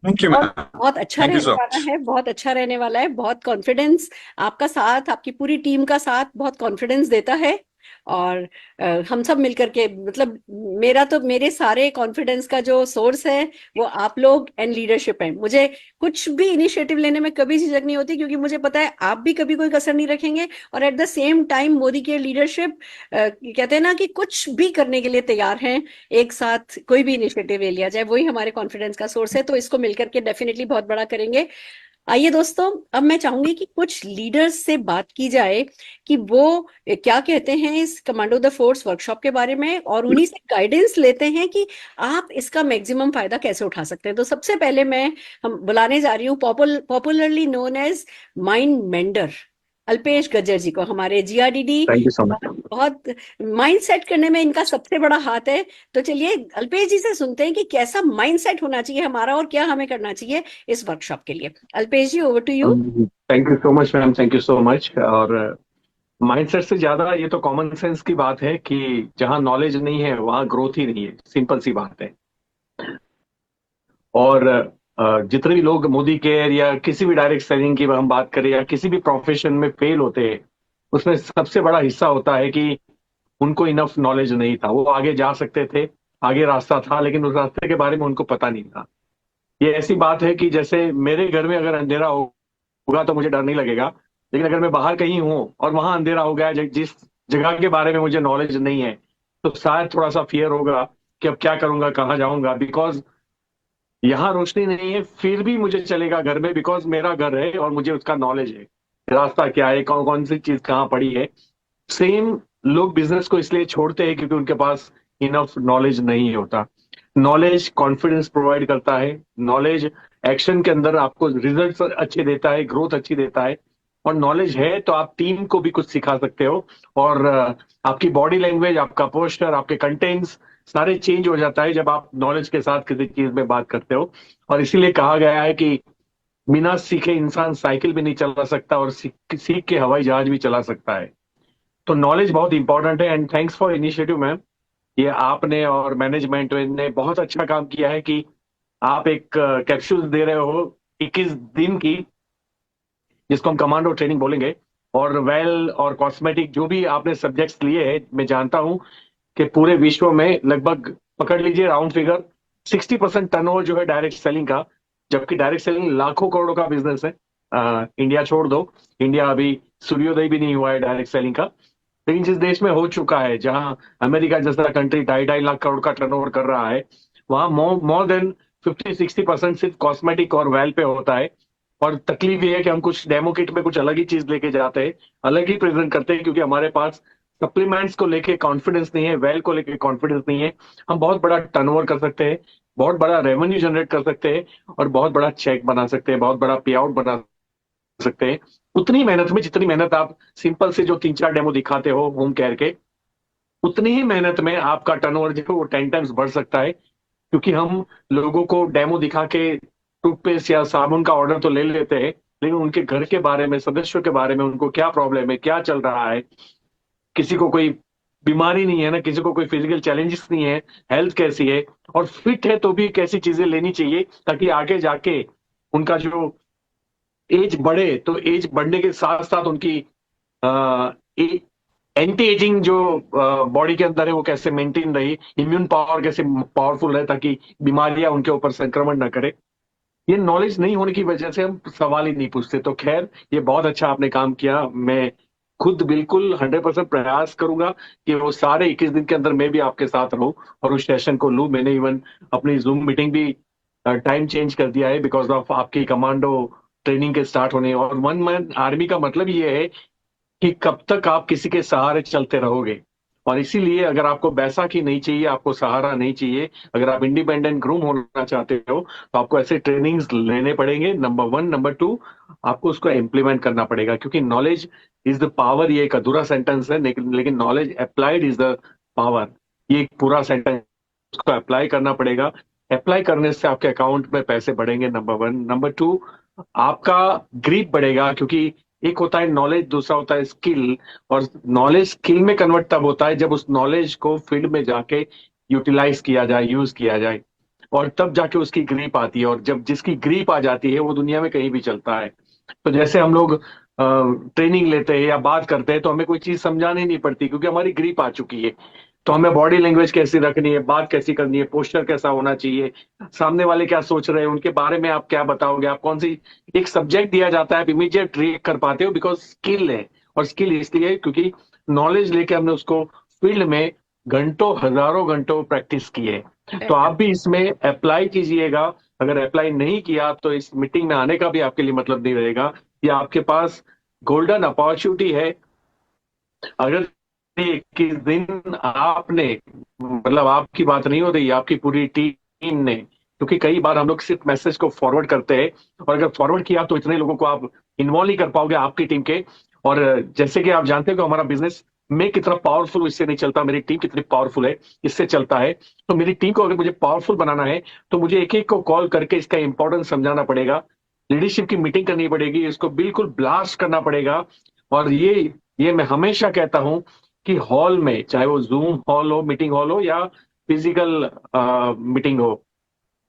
Thank you ma'am. बहुत अच्छा Thank you रहने so वाला much. है, बहुत अच्छा रहने वाला है। बहुत कॉन्फिडेंस, आपका साथ, आपकी पूरी टीम का साथ बहुत कॉन्फिडेंस देता है। और हम सब मिलकर के, मतलब मेरे सारे कॉन्फिडेंस का जो सोर्स है वो आप लोग एंड लीडरशिप है। मुझे कुछ भी इनिशिएटिव लेने में कभी झिझक नहीं होती क्योंकि मुझे पता है आप भी कभी कोई कसर नहीं रखेंगे। और at the same time Modi के लीडरशिप कहते हैं ना कि कुछ भी करने के लिए तैयार हैं, एक साथ कोई भी इनिशिएटिव ले लिया जाए, वही हमारे कॉन्फिडेंस का सोर्स है। तो इसको मिलकर के डेफिनेटली बहुत बड़ा करेंगे। आइए दोस्तों, अब मैं चाहूंगी कि कुछ लीडर्स से बात की जाए कि वो क्या कहते हैं इस कमांडो द फोर्स वर्कशॉप के बारे में, और उन्हीं से गाइडेंस लेते हैं कि आप इसका मैक्सिमम फायदा कैसे उठा सकते हैं। तो सबसे पहले हम बुलाने जा रही हूँ popularly known as mind mender, Alpesh Gajjar ji को, हमारे GRDD. Thank you so much. बहुत माइंड सेट करने में इनका सबसे बड़ा हाथ है। तो चलिए अल्पेश जी से सुनते हैं कि कैसा माइंड सेट होना चाहिए हमारा और क्या हमें करना चाहिए इस वर्कशॉप के लिए। Alpesh ji, over to you. Thank you so much ma'am, thank you so much. और माइंडसेट से ज्यादा ये तो कॉमन सेंस की बात है कि जहां नॉलेज नहीं है वहां ग्रोथ ही नहीं है, सिंपल सी बात है। और जितने भी लोग मोदी केयर या किसी भी डायरेक्ट सेलिंग की हम बात करें या किसी भी प्रोफेशन में फेल होते हैं, उसमें सबसे बड़ा हिस्सा होता है कि उनको इनफ नॉलेज नहीं था। वो आगे जा सकते थे, आगे रास्ता था, लेकिन उस रास्ते के बारे में उनको पता नहीं था। ये ऐसी बात है कि जैसे मेरे घर में अगर अंधेरा होगा तो मुझे डर नहीं लगेगा, लेकिन अगर मैं बाहर कहीं हूँ और वहां अंधेरा हो गया जिस जगह के बारे में मुझे नॉलेज नहीं है, तो शायद थोड़ा सा फियर होगा कि अब क्या करूंगा, कहाँ जाऊंगा, बिकॉज यहाँ रोशनी नहीं है, फिर भी मुझे चलेगा घर में, बिकॉज मेरा घर है और मुझे उसका नॉलेज है, रास्ता क्या है, कौन कौन सी चीज कहाँ पड़ी है। सेम लोग बिजनेस को इसलिए छोड़ते हैं क्योंकि उनके पास इनफ नॉलेज नहीं होता। नॉलेज कॉन्फिडेंस प्रोवाइड करता है, नॉलेज एक्शन के अंदर आपको रिजल्ट्स अच्छे देता है, ग्रोथ अच्छी देता है। और नॉलेज है तो आप टीम को भी कुछ सिखा सकते हो, और आपकी बॉडी लैंग्वेज, आपका पोस्चर, आपके कंटेंट्स सारे चेंज हो जाता है जब आप नॉलेज के साथ किसी चीज में बात करते हो। और इसीलिए कहा गया है कि बिना सीखे इंसान साइकिल भी नहीं चला सकता, और सीख सीख के हवाई जहाज भी चला सकता है। तो नॉलेज बहुत इंपॉर्टेंट है, and thanks for initiative ma'am. ये आपने और मैनेजमेंट ने बहुत अच्छा काम किया है कि आप एक कैप्सूल दे रहे हो 21 दिन की, जिसको हम कमांडो ट्रेनिंग बोलेंगे। और वेल और कॉस्मेटिक जो भी आपने सब्जेक्ट्स लिए हैं, मैं जानता हूं कि पूरे विश्व में लगभग पकड़ लीजिए राउंड फिगर 60% टर्नओवर जो है डायरेक्ट सेलिंग का, जबकि डायरेक्ट सेलिंग लाखों करोड़ों का बिजनेस है। इंडिया छोड़ दो, इंडिया अभी सूर्योदय भी नहीं हुआ है डायरेक्ट सेलिंग का, लेकिन जिस देश में हो चुका है, जहां अमेरिका जैसा कंट्री 2.5 लाख करोड़ का टर्नओवर कर रहा है, वहां मोर देन 50-60% सिर्फ कॉस्मेटिक और वेल पे होता है। और तकलीफ ये है कि हम कुछ डेमो किट में कुछ अलग ही चीज लेके जाते हैं, अलग ही प्रेजेंट करते हैं, क्योंकि हमारे पास सप्लीमेंट्स को लेके कॉन्फिडेंस नहीं है, वेल को लेके कॉन्फिडेंस नहीं है। हम बहुत बड़ा टर्नओवर कर सकते हैं, बहुत बड़ा रेवेन्यू जनरेट कर सकते हैं, और बहुत बड़ा चेक बना सकते हैं, बहुत बड़ा पे आउट बना सकते हैं, उतनी मेहनत में जितनी मेहनत आप सिंपल से जो 3-4 डेमो दिखाते हो होम केयर के, उतनी ही मेहनत में आपका टर्नओवर जो है वो 10 टाइम्स बढ़ सकता है। क्योंकि हम लोगों को डेमो दिखा के टूथपेस्ट या साबुन का ऑर्डर तो ले लेते हैं, लेकिन उनके घर के बारे में, सदस्यों के बारे में, उनको क्या प्रॉब्लम है, क्या चल रहा है, किसी को कोई बीमारी नहीं है ना, किसी को कोई फिजिकल चैलेंजेस नहीं है, हेल्थ कैसी है, और फिट है तो भी कैसी चीजें लेनी चाहिए ताकि आगे जाके उनका जो एज बढ़े, तो एज बढ़ने के साथ साथ उनकी एंटी एजिंग जो बॉडी के अंदर है वो कैसे मेंटेन रही, इम्यून पावर कैसे पावरफुल रहे, ताकि बीमारियां उनके ऊपर संक्रमण न करे। ये नॉलेज नहीं होने की वजह से हम सवाल ही नहीं पूछते। तो खैर, ये बहुत अच्छा आपने काम किया। मैं खुद बिल्कुल 100% प्रयास करूंगा कि वो सारे 21 दिन के अंदर मैं भी आपके साथ रहूं और उस सेशन को लूं। मैंने इवन अपनी जूम मीटिंग भी टाइम चेंज कर दिया है बिकॉज ऑफ आपकी कमांडो ट्रेनिंग के स्टार्ट होने। और 1 मंथ आर्मी का मतलब ये है कि कब तक आप किसी के सहारे चलते रहोगे। और इसीलिए अगर आपको बैसाखी नहीं चाहिए, आपको सहारा नहीं चाहिए, अगर आप इंडिपेंडेंट ग्रूम होना चाहते हो, तो आपको ऐसे ट्रेनिंग्स लेने पड़ेंगे, नंबर 1। नंबर 2, आपको उसको इम्प्लीमेंट करना पड़ेगा, क्योंकि नॉलेज इज द पावर। ये एक अधूरा सेंटेंस है, लेकिन knowledge applied is the power. ये एक पूरा सेंटेंस, उसको अप्लाई करना पड़ेगा। अप्लाई करने से आपके अकाउंट में पैसे बढ़ेंगे, नंबर 1। नंबर 2, आपका ग्रीप बढ़ेगा, क्योंकि एक होता है नॉलेज, दूसरा होता है स्किल। और नॉलेज स्किल में कन्वर्ट तब होता है जब उस नॉलेज को फील्ड में जाके यूटिलाइज किया जाए, यूज किया जाए, और तब जाके उसकी ग्रीप आती है। और जब जिसकी ग्रीप आ जाती है वो दुनिया में कहीं भी चलता है। तो जैसे हम लोग ट्रेनिंग लेते हैं या बात करते हैं तो हमें कोई चीज समझानी नहीं पड़ती, क्योंकि हमारी ग्रीप आ चुकी है। तो हमें बॉडी लैंग्वेज कैसी रखनी है, बात कैसी करनी है, पोस्चर कैसा होना चाहिए, सामने वाले क्या सोच रहे हैं उनके बारे में आप क्या बताओगे, आप कौन सी एक सब्जेक्ट दिया जाता है, आप इमीडिएट रिएक्ट कर पाते हो, बिकॉज स्किल है। और स्किल इसलिए क्योंकि नॉलेज लेके हमने उसको फील्ड में घंटों, हजारों घंटों प्रैक्टिस की है। तो आप भी इसमें अप्लाई कीजिएगा। अगर अप्लाई नहीं किया तो इस मीटिंग में आने का भी आपके लिए मतलब नहीं रहेगा। ये आपके पास गोल्डन अपॉर्चुनिटी है। अगर 21 दिन आपने, मतलब आपकी बात नहीं हो रही, आपकी पूरी टीम ने, क्योंकि कई बार हम लोग सिर्फ मैसेज को फॉरवर्ड करते हैं, और अगर फॉरवर्ड किया तो इतने लोगों को आप इन्वॉल्व नहीं कर पाओगे आपकी टीम के। और जैसे कि आप जानते हो कि हमारा बिजनेस मैं कितना पावरफुल इससे नहीं चलता, मेरी टीम कितनी पावरफुल है इससे चलता है। तो मेरी टीम को अगर मुझे पावरफुल बनाना है तो मुझे एक एक को कॉल करके इसका इंपॉर्टेंस समझाना पड़ेगा, लीडरशिप की मीटिंग करनी पड़ेगी, इसको बिल्कुल ब्लास्ट करना पड़ेगा। और ये मैं हमेशा कहता हूं कि हॉल में, चाहे वो जूम हॉल हो, मीटिंग हॉल हो, या फिजिकल मीटिंग हो,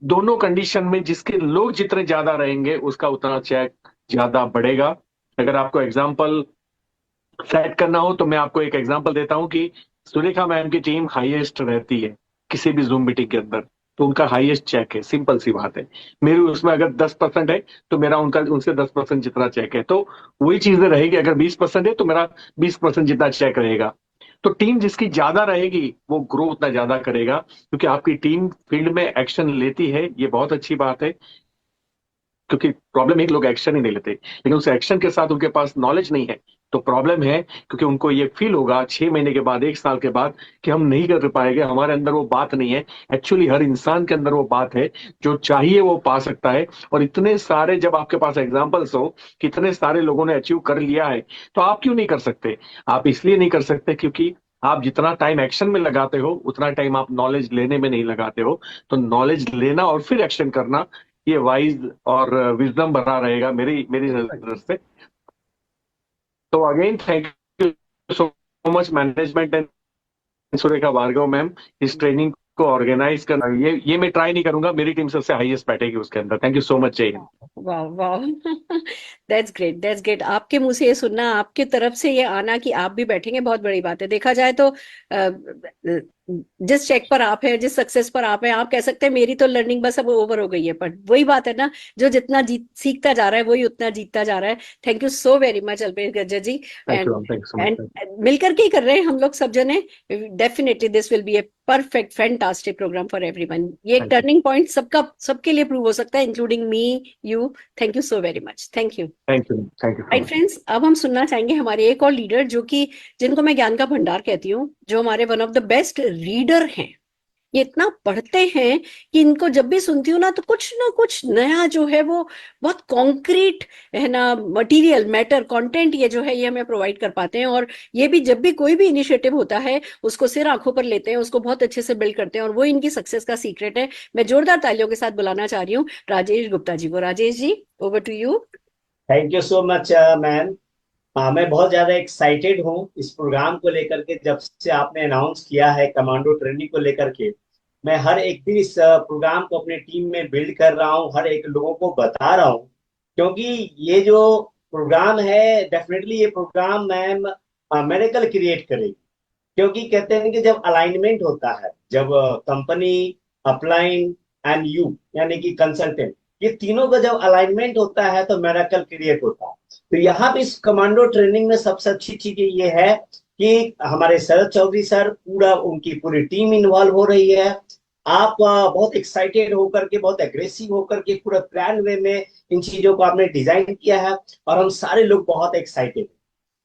दोनों कंडीशन में जिसके लोग जितने ज्यादा रहेंगे उसका उतना चेक ज्यादा बढ़ेगा। अगर आपको एग्जाम्पल सेट करना हो तो मैं आपको एक एग्जांपल देता हूं कि सुरेखा मैम की टीम हाईएस्ट रहती है किसी भी जूम मीटिंग के अंदर, तो उनका हाईएस्ट चेक है। सिंपल सी बात है। मेरी उसमें अगर 10% है तो मेरा उनका उनसे 10% जितना चेक है। तो वही चीजें रहेगी, अगर 20% है तो मेरा 20% जितना चेक रहेगा। तो टीम जिसकी ज्यादा रहेगी वो ग्रो उतना ज्यादा करेगा, क्योंकि आपकी टीम फील्ड में एक्शन लेती है, ये बहुत अच्छी बात है। क्योंकि प्रॉब्लम है कि लोग एक्शन ही नहीं लेते, लेकिन उस एक्शन के साथ उनके पास नॉलेज नहीं है, तो प्रॉब्लम है। क्योंकि उनको ये फील होगा 6 महीने के बाद, 1 साल के बाद, कि हम नहीं कर पाएंगे, हमारे अंदर वो बात नहीं है। एक्चुअली हर इंसान के अंदर वो बात है, जो चाहिए वो पा सकता है। और इतने सारे जब आपके पास एग्जाम्पल्स हो कि इतने सारे लोगों ने अचीव कर लिया है, तो आप क्यों नहीं कर सकते? आप इसलिए नहीं कर सकते क्योंकि आप जितना टाइम एक्शन में लगाते हो उतना टाइम आप नॉलेज लेने में नहीं लगाते हो। तो नॉलेज लेना और फिर एक्शन करना, ये वाइज और विजडम भरा रहेगा मेरी मेरी नजर से। तो again thank you so much management and Surekha Bhargav ma'am, इस ट्रेनिंग को ऑर्गेनाइज करना। ये मैं ट्राई नहीं करूंगा, मेरी टीम सबसे हाईएस्ट बैठेगी उसके अंदर। Thank you so much. जय हिंद। वाह वाह दैट्स ग्रेट, दैट्स ग्रेट। आपके मुंह से ये सुनना, आपके तरफ से ये आना कि आप भी बैठेंगे, बहुत बड़ी बात है। देखा जाए तो जिस चेक पर आप है, जिस सक्सेस पर आप है, आप कह सकते हैं मेरी तो लर्निंग बस अब ओवर हो गई है, पर वही बात है ना, जो जितना सीखता जा रहा है वही उतना जीतता जा रहा है। Thank you so very much Alpesh Gajjar ji. Thank and you thank you so and much. मिलकर के ही कर रहे हैं हम लोग सब जने। Definitely this will be a perfect fantastic program for everyone. ये एक टर्निंग पॉइंट सबका, सबके लिए प्रूव हो सकता है, including me, you. Thank you so very much, thank you. Thank you thank you so right much. Friends, अब हम सुनना चाहेंगे हमारे एक और लीडर, जो कि जिनको मैं ज्ञान का भंडार कहती हूँ, जो हमारे one of the best reader हैं। ये इतना पढ़ते हैं कि इनको जब भी सुनती हूँ ना कुछ नया जो है वो बहुत कॉन्क्रीट है ना, मटेरियल, मैटर, कंटेंट ये जो है ये हमें प्रोवाइड कर पाते हैं। और ये भी जब भी कोई भी इनिशिएटिव होता है उसको सिर आंखों पर लेते हैं, उसको बहुत अच्छे से बिल्ड करते हैं, और वो इनकी सक्सेस का सीक्रेट है। मैं जोरदार तालियों के साथ बुलाना चाह रही हूँ राजेश गुप्ता जी को। Rajesh ji, over to you. Thank you so much ma'am. मैं बहुत ज्यादा एक्साइटेड हूँ इस प्रोग्राम को लेकर के। जब से आपने अनाउंस किया है कमांडो ट्रेनिंग को लेकर के, मैं हर एक दिन इस प्रोग्राम को अपने टीम में बिल्ड कर रहा हूँ, हर एक लोगों को बता रहा हूँ। क्योंकि ये जो प्रोग्राम है, डेफिनेटली ये प्रोग्राम मैम मेरेकल क्रिएट करेगी। क्योंकि कहते हैं कि जब अलाइनमेंट होता है, जब कंपनी, अपलाइन एंड यू यानी कि कंसल्टेंट, ये तीनों का जब अलाइनमेंट होता है तो मेरेकल क्रिएट होता है। तो यहाँ पे इस कमांडो ट्रेनिंग में सबसे अच्छी चीज ये है कि हमारे शरद चौधरी सर, पूरा उनकी पूरी टीम इन्वॉल्व हो रही है। आप बहुत एक्साइटेड होकर के, बहुत एग्रेसिव होकर के, पूरा प्लान वे में इन चीजों को आपने डिजाइन किया है, और हम सारे लोग बहुत एक्साइटेड।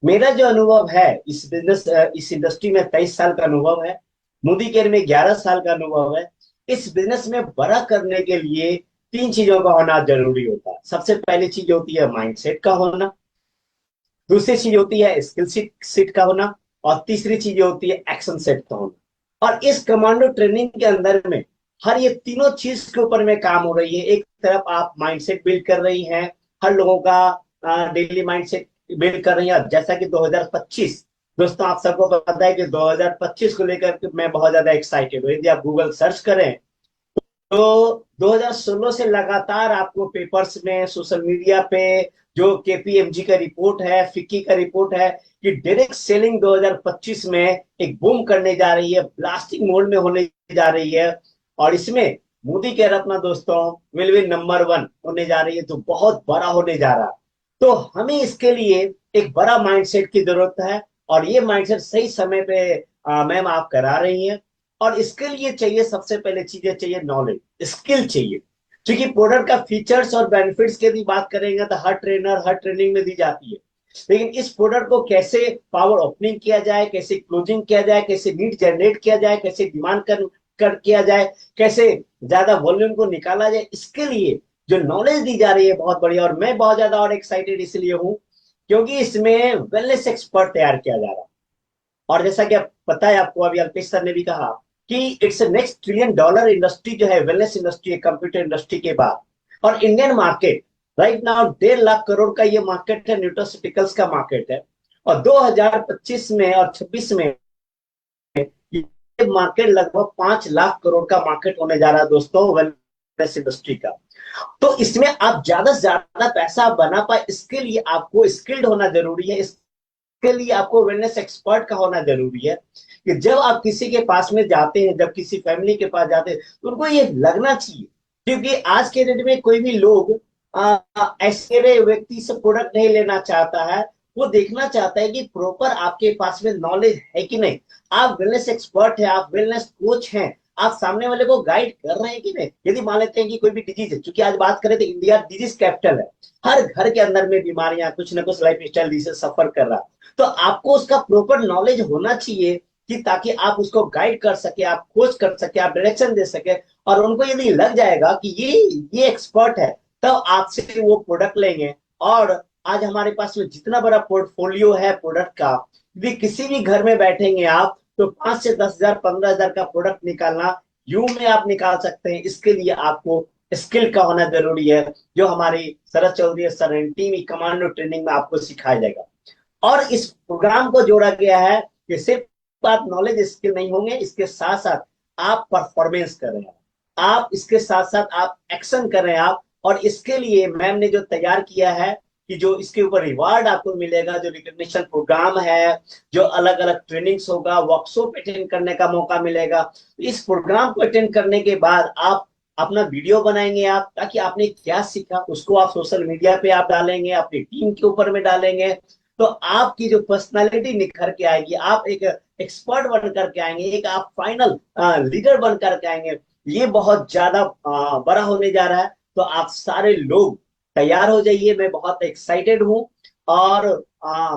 मेरा जो अनुभव है इस बिजनेस, इस इंडस्ट्री में 23 साल का अनुभव है, मोदी केयर में 11 साल का अनुभव है। इस बिजनेस में बड़ा करने के लिए 3 चीजों का होना जरूरी होता है। सबसे पहली चीज होती है माइंडसेट का होना, दूसरी चीज होती है स्किल सेट का होना, और तीसरी चीज होती है एक्शन सेट का होना। और इस कमांडो ट्रेनिंग के अंदर में हर ये तीनों चीज के ऊपर में काम हो रही है। एक तरफ आप माइंडसेट बिल्ड कर रही हैं, हर लोगों का डेली माइंडसेट बिल्ड कर रही हैं। जैसा कि 2025, दोस्तों आप सबको पता है कि 2025 को लेकर के मैं बहुत ज्यादा एक्साइटेड हूँ। यदि आप गूगल सर्च करें तो 2016 से लगातार आपको पेपर्स में, सोशल मीडिया पे, जो केपीएमजी का रिपोर्ट है, फिक्की का रिपोर्ट है, कि डायरेक्ट सेलिंग 2025 में एक बूम करने जा रही है, ब्लास्टिंग मोड में होने जा रही है। और इसमें मोदी केयर अपना दोस्तों विल बी नंबर 1 होने जा रही है, तो बहुत बड़ा होने जा रहा है। तो हमें इसके लिए एक बड़ा माइंडसेट की जरूरत है, और ये माइंडसेट सही समय पे मैम आप करा रही हैं। और इसके लिए चाहिए, सबसे पहले चीजें चाहिए नॉलेज, स्किल चाहिए। क्योंकि प्रोडक्ट का फीचर्स और बेनिफिट्स की भी बात करेंगे तो हर ट्रेनर, हर ट्रेनिंग में दी जाती है। लेकिन इस प्रोडक्ट को कैसे पावर ओपनिंग किया जाए, कैसे क्लोजिंग किया जाए, कैसे नीड जनरेट किया जाए, कैसे डिमांड कर किया जाए, कैसे ज्यादा वॉल्यूम को निकाला जाए, इसके लिए जो नॉलेज दी जा रही है बहुत बढ़िया। और मैं बहुत ज्यादा और एक्साइटेड इसलिए हूँ क्योंकि इसमें वेलनेस एक्सपर्ट तैयार किया जा रहा है। और जैसा कि आप पता है, आपको अभी अल्पेश सर ने भी कहा कि इट्स नेक्स्ट $1 ट्रिलियन इंडस्ट्री जो है, वेलनेस इंडस्ट्री है, कंप्यूटर इंडस्ट्री के बाद। और Indian market right now 1.5 lakh crore का ये मार्केट है, न्यूट्रास्यूटिकल्स का मार्केट है। और 2025 में और 26 में ये मार्केट लगभग 5 लाख करोड़ का मार्केट होने जा रहा है दोस्तों, वेलनेस इंडस्ट्री का। तो इसमें आप ज्यादा से ज्यादा पैसा बना पाए, इसके लिए आपको स्किल्ड होना जरूरी है, इसके लिए आपको वेलनेस एक्सपर्ट का होना जरूरी है। कि जब आप किसी के पास में जाते हैं, जब किसी फैमिली के पास जाते हैं, तो उनको ये लगना चाहिए। क्योंकि आज के डेट में कोई भी लोग ऐसे व्यक्ति से प्रोडक्ट नहीं लेना चाहता है, वो देखना चाहता है कि प्रॉपर आपके पास में नॉलेज है कि नहीं। आप वेलनेस एक्सपर्ट है, आप वेलनेस कोच हैं, आप सामने वाले को गाइड कर रहे हैं कि नहीं। यदि मान लेते हैं कि कोई भी डिजीज है, क्योंकि आज बात करें तो इंडिया डिजीज कैपिटल है, हर घर के अंदर में बीमारियां, कुछ ना कुछ लाइफ स्टाइल डिजीज सफर कर रहा है। तो आपको उसका प्रॉपर नॉलेज होना चाहिए कि ताकि आप उसको गाइड कर सके, आप कोच कर सके, आप डायरेक्शन दे सके। और उनको यदि लग जाएगा कि ये एक्सपर्ट है, तब आपसे वो प्रोडक्ट लेंगे। और आज हमारे पास में जितना बड़ा पोर्टफोलियो है प्रोडक्ट का, यदि किसी भी घर में बैठेंगे आप तो 5 से 10,000 15,000 का प्रोडक्ट निकालना यूं में आप निकाल सकते हैं। इसके लिए आपको स्किल का होना जरूरी है, जो हमारी Sharad Chaudhary sir team commando training में आपको सिखाया जाएगा। और इस प्रोग्राम को जोड़ा गया है कि सिर्फ आप नॉलेज स्किल नहीं होंगे, इसके साथ साथ आप परफॉर्मेंस कर रहे हैं, आप इसके साथ साथ आप एक्शन कर रहे हैं आप। और इसके लिए मैम ने जो तैयार किया है कि जो इसके ऊपर रिवार्ड आपको मिलेगा, जो रिकॉग्निशन प्रोग्राम है, जो अलग अलग ट्रेनिंग्स होगा, वर्कशॉप अटेंड करने का मौका मिलेगा। इस प्रोग्राम को अटेंड करने के बाद आप अपना वीडियो बनाएंगे आप, ताकि आपने क्या सीखा उसको आप सोशल मीडिया पे आप डालेंगे, अपनी टीम के ऊपर में डालेंगे। तो आपकी जो पर्सनालिटी निखर के आएगी, आप एक एक्सपर्ट बन करके आएंगे, एक आप फाइनल लीडर बन करके आएंगे। ये बहुत ज्यादा बड़ा होने जा रहा है। तो आप सारे लोग तैयार हो जाइए, मैं बहुत एक्साइटेड हूँ। और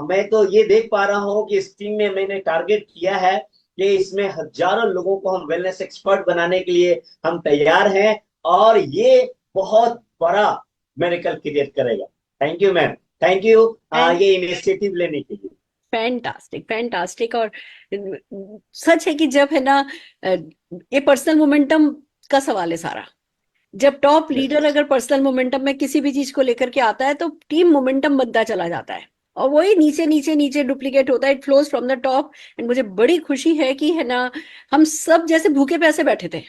मैं तो ये देख पा रहा हूँ कि इस टीम में मैंने टारगेट किया है कि इसमें हजारों लोगों को हम वेलनेस एक्सपर्ट बनाने के लिए हम तैयार हैं। और ये बहुत बड़ा मेरेकल क्रिएट करेगा। Thank you ma'am, thank you ये इनिशिएटिव लेने के लिए। Fantastic, fantastic. और सच है कि जब है ना, ये पर्सनल मोमेंटम का सवाल है सारा। जब टॉप लीडर अगर पर्सनल मोमेंटम में किसी भी चीज को लेकर के आता है तो टीम मोमेंटम बनता चला जाता है, और वही नीचे नीचे नीचे डुप्लीकेट होता है, it flows from the top. And मुझे बड़ी खुशी है कि है ना, हम सब जैसे भूखे प्यासे बैठे थे।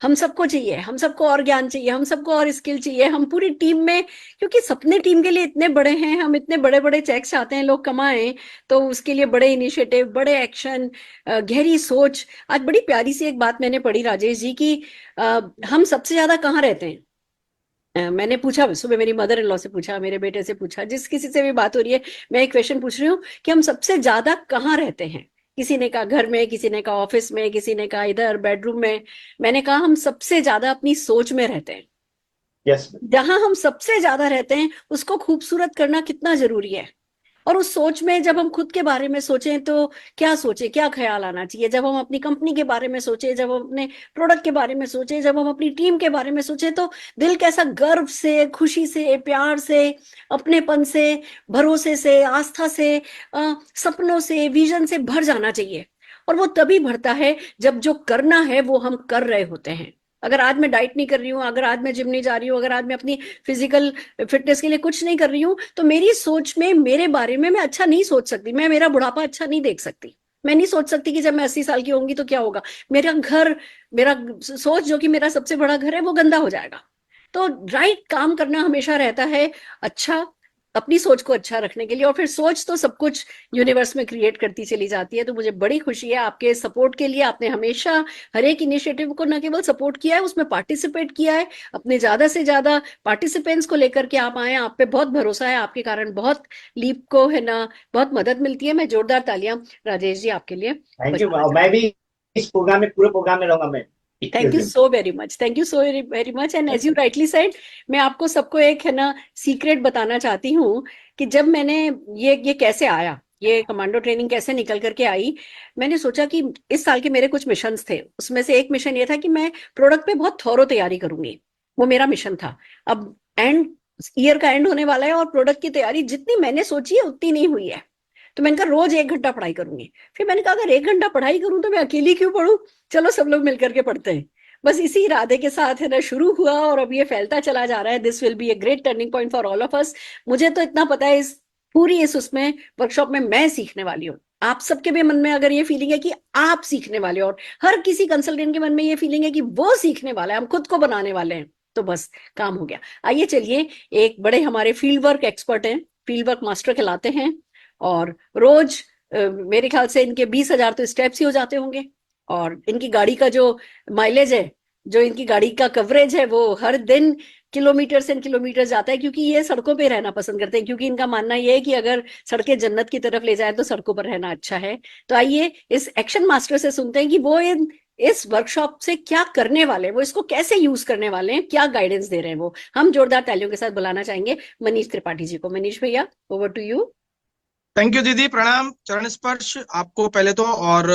हम सबको चाहिए, हम सबको और ज्ञान चाहिए, हम सबको और स्किल चाहिए, हम पूरी टीम में, क्योंकि सपने टीम के लिए इतने बड़े हैं, हम इतने बड़े बड़े चेक्स चाहते हैं लोग कमाएं, तो उसके लिए बड़े इनिशिएटिव, बड़े एक्शन, गहरी सोच। आज बड़ी प्यारी सी एक बात मैंने पढ़ी राजेश जी की, हम सबसे ज्यादा कहाँ रहते हैं। मैंने पूछा सुबह, मेरी मदर इन लॉ से पूछा, मेरे बेटे से पूछा, जिस किसी से भी बात हो रही है मैं एक क्वेश्चन पूछ रही हूँ कि हम सबसे ज्यादा कहाँ रहते हैं। किसी ने कहा घर में, किसी ने कहा ऑफिस में, किसी ने कहा इधर बेडरूम में। मैंने कहा हम सबसे ज्यादा अपनी सोच में रहते हैं। यस, जहां हम सबसे ज्यादा रहते हैं उसको खूबसूरत करना कितना जरूरी है। और उस सोच में जब हम खुद के बारे में सोचें तो क्या सोचें, क्या ख्याल आना चाहिए। जब हम अपनी कंपनी के बारे में सोचें, जब हम अपने प्रोडक्ट के बारे में सोचें, जब हम अपनी टीम के बारे में सोचें, तो दिल कैसा गर्व से, खुशी से, प्यार से, अपनेपन से, भरोसे से, आस्था से, सपनों से, विजन से भर जाना चाहिए। और वो तभी भरता है जब जो करना है वो हम कर रहे होते हैं। अगर आज मैं डाइट नहीं कर रही हूँ, अगर आज मैं जिम नहीं जा रही हूँ, अगर आज मैं अपनी फिजिकल फिटनेस के लिए कुछ नहीं कर रही हूँ, तो मेरी सोच में, मेरे बारे में मैं अच्छा नहीं सोच सकती। मैं मेरा बुढ़ापा अच्छा नहीं देख सकती। मैं नहीं सोच सकती कि जब मैं 80 साल की होंगी तो क्या होगा, मेरा घर, मेरा सोच जो कि मेरा सबसे बड़ा घर है वो गंदा हो जाएगा। तो राइट काम करना हमेशा रहता है अच्छा, अपनी सोच को अच्छा रखने के लिए। और फिर सोच तो सब कुछ यूनिवर्स में क्रिएट करती चली जाती है। तो मुझे बड़ी खुशी है आपके सपोर्ट के लिए। आपने हमेशा हर एक इनिशिएटिव को न केवल सपोर्ट किया है, उसमें पार्टिसिपेट किया है। अपने ज्यादा से ज्यादा पार्टिसिपेंट्स को लेकर के आप आए, आप पे बहुत भरोसा है। आपके कारण बहुत लीप को है ना, बहुत मदद मिलती है। मैं जोरदार तालियां राजेश जी आपके लिए थैंक यू। बजाना चाहूंगी। मैं भी इस प्रोग्राम में, पूरे प्रोग्राम में रहूंगा मैं। Thank you so very much, thank you so very much. And as you rightly said, मैं आपको सबको एक है ना सीक्रेट बताना चाहती हूँ कि जब मैंने ये कैसे आया, ये कमांडो ट्रेनिंग कैसे निकल करके आई। मैंने सोचा कि इस साल के मेरे कुछ मिशंस थे, उसमें से एक मिशन ये था कि मैं प्रोडक्ट पे बहुत थॉरो तैयारी करूंगी। वो मेरा मिशन था। अब एंड ईयर का एंड होने वाला है और प्रोडक्ट की तैयारी जितनी मैंने सोची है उतनी नहीं हुई है। तो मैंने कहा रोज 1 घंटा पढ़ाई करूंगी। फिर मैंने कहा अगर 1 घंटा पढ़ाई करूं तो मैं अकेली क्यों पढूं, चलो सब लोग मिलकर के पढ़ते हैं। बस इसी इरादे के साथ है ना शुरू हुआ और अब ये फैलता चला जा रहा है। This will be a great turning point for all of us. मुझे तो इतना पता है, इस पूरी इस उसमें वर्कशॉप में मैं सीखने वाली हूँ। आप सबके भी मन में अगर ये फीलिंग है कि आप सीखने वाले हो, और हर किसी कंसल्टेंट के मन में ये फीलिंग है कि वो सीखने वाला है, हम खुद को बनाने वाले हैं, तो बस काम हो गया। आइए चलिए, एक बड़े हमारे फील्ड वर्क एक्सपर्ट हैं, फील्ड वर्क मास्टर कहलाते हैं, और रोज मेरे ख्याल से इनके 20,000 तो स्टेप्स ही हो जाते होंगे। और इनकी गाड़ी का जो माइलेज है, जो इनकी गाड़ी का कवरेज है, वो हर दिन किलोमीटर्स एंड किलोमीटर जाता है, क्योंकि ये सड़कों पे रहना पसंद करते हैं, क्योंकि इनका मानना ये है कि अगर सड़कें जन्नत की तरफ ले जाए तो सड़कों पर रहना अच्छा है। तो आइए इस एक्शन मास्टर से सुनते हैं कि वो इस वर्कशॉप से क्या करने वाले हैं, वो इसको कैसे यूज करने वाले हैं, क्या गाइडेंस दे रहे हैं। वो हम जोरदार तालियों के साथ बुलाना चाहेंगे मनीष त्रिपाठी जी को। मनीष भैया, over to you. Thank you दीदी, प्रणाम, चरण स्पर्श आपको पहले तो। और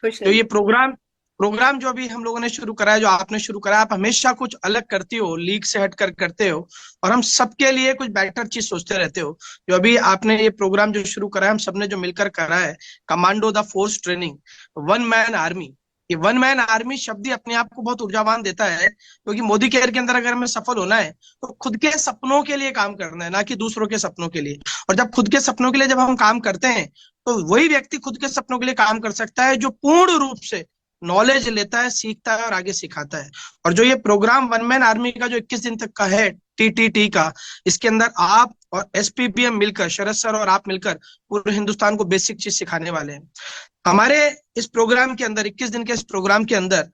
खुश जो ये रहिए। प्रोग्राम जो अभी हम लोगों ने शुरू करा है, जो आपने शुरू करा है, आप हमेशा कुछ अलग करती हो, लीग से हट कर करते हो, और हम सबके लिए कुछ बेटर चीज सोचते रहते हो। जो अभी आपने ये प्रोग्राम जो शुरू करा है, हम सबने जो मिलकर करा है, commando the force training, one man army. ये वन मैन आर्मी शब्द ही अपने आप को बहुत ऊर्जावान देता है, क्योंकि मोदी केयर के अंदर अगर हमें सफल होना है तो खुद के सपनों के लिए काम करना है, ना कि दूसरों के सपनों के लिए। और जब खुद के सपनों के लिए जब हम काम करते हैं, तो वही व्यक्ति खुद के सपनों के लिए काम कर सकता है जो पूर्ण रूप से नॉलेज लेता है, सीखता है और आगे सिखाता है। और जो ये प्रोग्राम वन मैन आर्मी का जो 21 दिन तक का है, टीटीटी का, इसके अंदर आप और एसपीबीएम मिलकर, शरद सर और आप मिलकर पूरे हिंदुस्तान को बेसिक चीज सिखाने वाले हैं। हमारे इस प्रोग्राम के अंदर, 21 दिन के इस प्रोग्राम के अंदर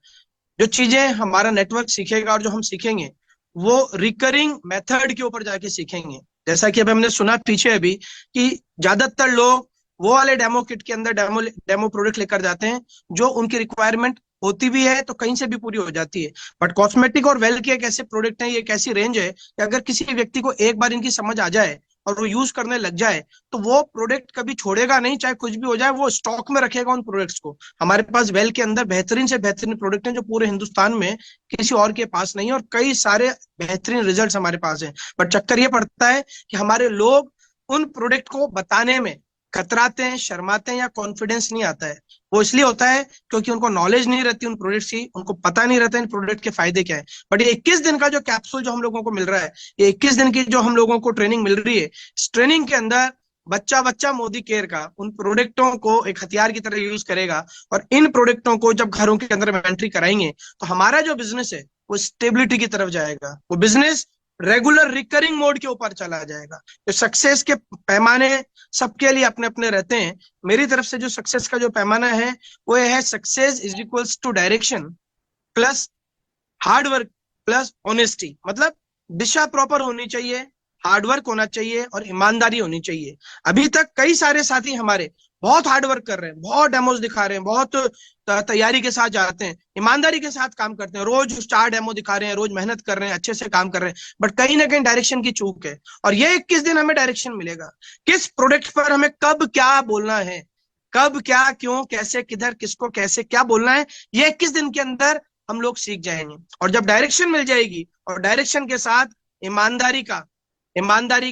जो चीजें हमारा नेटवर्क सीखेगा और जो हम सीखेंगे, वो रिकरिंग मेथड के ऊपर जाके सीखेंगे। जैसा कि अभी हमने सुना पीछे अभी कि ज्यादातर लोग वो वाले डेमो किट के अंदर डेमो प्रोडक्ट लेकर जाते हैं जो उनकी रिक्वायरमेंट होती भी है तो कहीं से भी पूरी हो जाती है। बट कॉस्मेटिक और वेल के एक ऐसे प्रोडक्ट है, ये एक ऐसी रेंज है कि अगर किसी व्यक्ति को एक बार इनकी समझ आ जाए और वो यूज करने लग जाए, तो वो प्रोडक्ट कभी छोड़ेगा नहीं, चाहे कुछ भी हो जाए, वो स्टॉक में रखेगा उन प्रोडक्ट्स को। हमारे पास वेल के अंदर बेहतरीन से बेहतरीन प्रोडक्ट हैं जो पूरे हिंदुस्तान में किसी और के पास नहीं है, और कई सारे बेहतरीन रिजल्ट्स हमारे पास हैं। बट चक्कर ये पड़ता है कि हमारे लोग उन प्रोडक्ट को बताने में कतराते हैं, शर्माते हैं, या कॉन्फिडेंस नहीं आता है। वो इसलिए होता है क्योंकि उनको नॉलेज नहीं रहती उन प्रोडक्ट्स की, उनको पता नहीं रहता इन प्रोडक्ट के फायदे क्या है। बट ये 21 दिन का जो कैप्सूल जो हम लोगों को मिल रहा है, ये 21 दिन की जो हम लोगों को ट्रेनिंग मिल रही है, इस ट्रेनिंग के अंदर बच्चा बच्चा मोदी केयर का उन प्रोडक्टों को एक हथियार की तरह यूज करेगा, और इन प्रोडक्टों को जब घरों के अंदर एंट्री कराएंगे तो हमारा जो बिजनेस है वो स्टेबिलिटी की तरफ जाएगा। वो बिजनेस रेगुलर रिकरिंग मोड के ऊपर चला जाएगा। तो सक्सेस के पैमाने सबके लिए अपने अपने रहते हैं। मेरी तरफ से जो सक्सेस का जो पैमाना है वो ये है, success is equals to direction plus hard work plus honesty. मतलब दिशा प्रॉपर होनी चाहिए, हार्डवर्क होना चाहिए और ईमानदारी होनी चाहिए। अभी तक कई सारे साथी हमारे बहुत हार्ड वर्क कर रहे हैं, बहुत डेमोज दिखा रहे हैं, बहुत तैयारी के साथ जाते हैं, ईमानदारी के साथ काम करते हैं, रोज 4 डेमो दिखा रहे हैं, रोज मेहनत कर रहे हैं, अच्छे से काम कर रहे हैं, बट कहीं ना कहीं डायरेक्शन की चूक है। और ये 21 दिन हमें डायरेक्शन मिलेगा, किस प्रोडक्ट पर हमें कब क्या बोलना है, कब क्या क्यों कैसे किधर किसको कैसे क्या बोलना है, ये 21 दिन के अंदर हम लोग सीख जाएंगे। और जब डायरेक्शन मिल जाएगी और डायरेक्शन के साथ ईमानदारी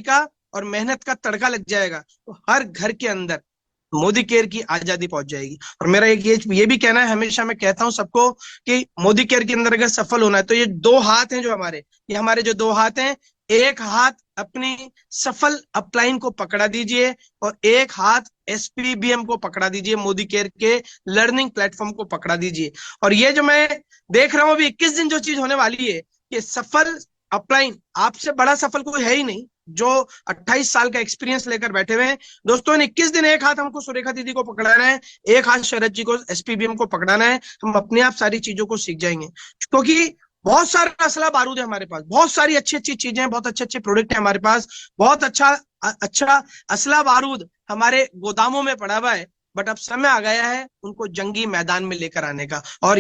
का और मेहनत का तड़का लग जाएगा, तो हर घर के अंदर मोदी केयर की आजादी पहुंच जाएगी। और मेरा एक ये भी कहना है, हमेशा मैं कहता हूं सबको कि मोदी केयर के अंदर अगर सफल होना है तो ये 2 हाथ हैं जो ये हमारे जो 2 हाथ हैं, एक हाथ अपनी सफल अपलाइन को पकड़ा दीजिए और एक हाथ एसपीबीएम को पकड़ा दीजिए, मोदी केयर के लर्निंग प्लेटफॉर्म को पकड़ा दीजिए। और ये जो मैं देख रहा हूं अभी 21 दिन जो चीज होने वाली है, ये सफल अपलाइन, आपसे बड़ा सफल कोई है ही नहीं जो 28 साल का एक्सपीरियंस लेकर बैठे हुए हैं। दोस्तों, इन 21 दिन एक हाथ हमको सुरेखा दीदी को पकड़ाना है, एक हाथ शरद जी को एसपीबीएम को पकड़ाना है। हम अपने आप सारी चीजों को सीख जाएंगे, क्योंकि बहुत सारा असला बारूद है हमारे पास, बहुत सारी अच्छी अच्छी चीजें हैं, बहुत अच्छे अच्छे प्रोडक्ट है हमारे पास, बहुत अच्छा असला बारूद हमारे गोदामों में पड़ा हुआ है। बट अब समय आ गया है उनको जंगी मैदान में लेकर आने का। और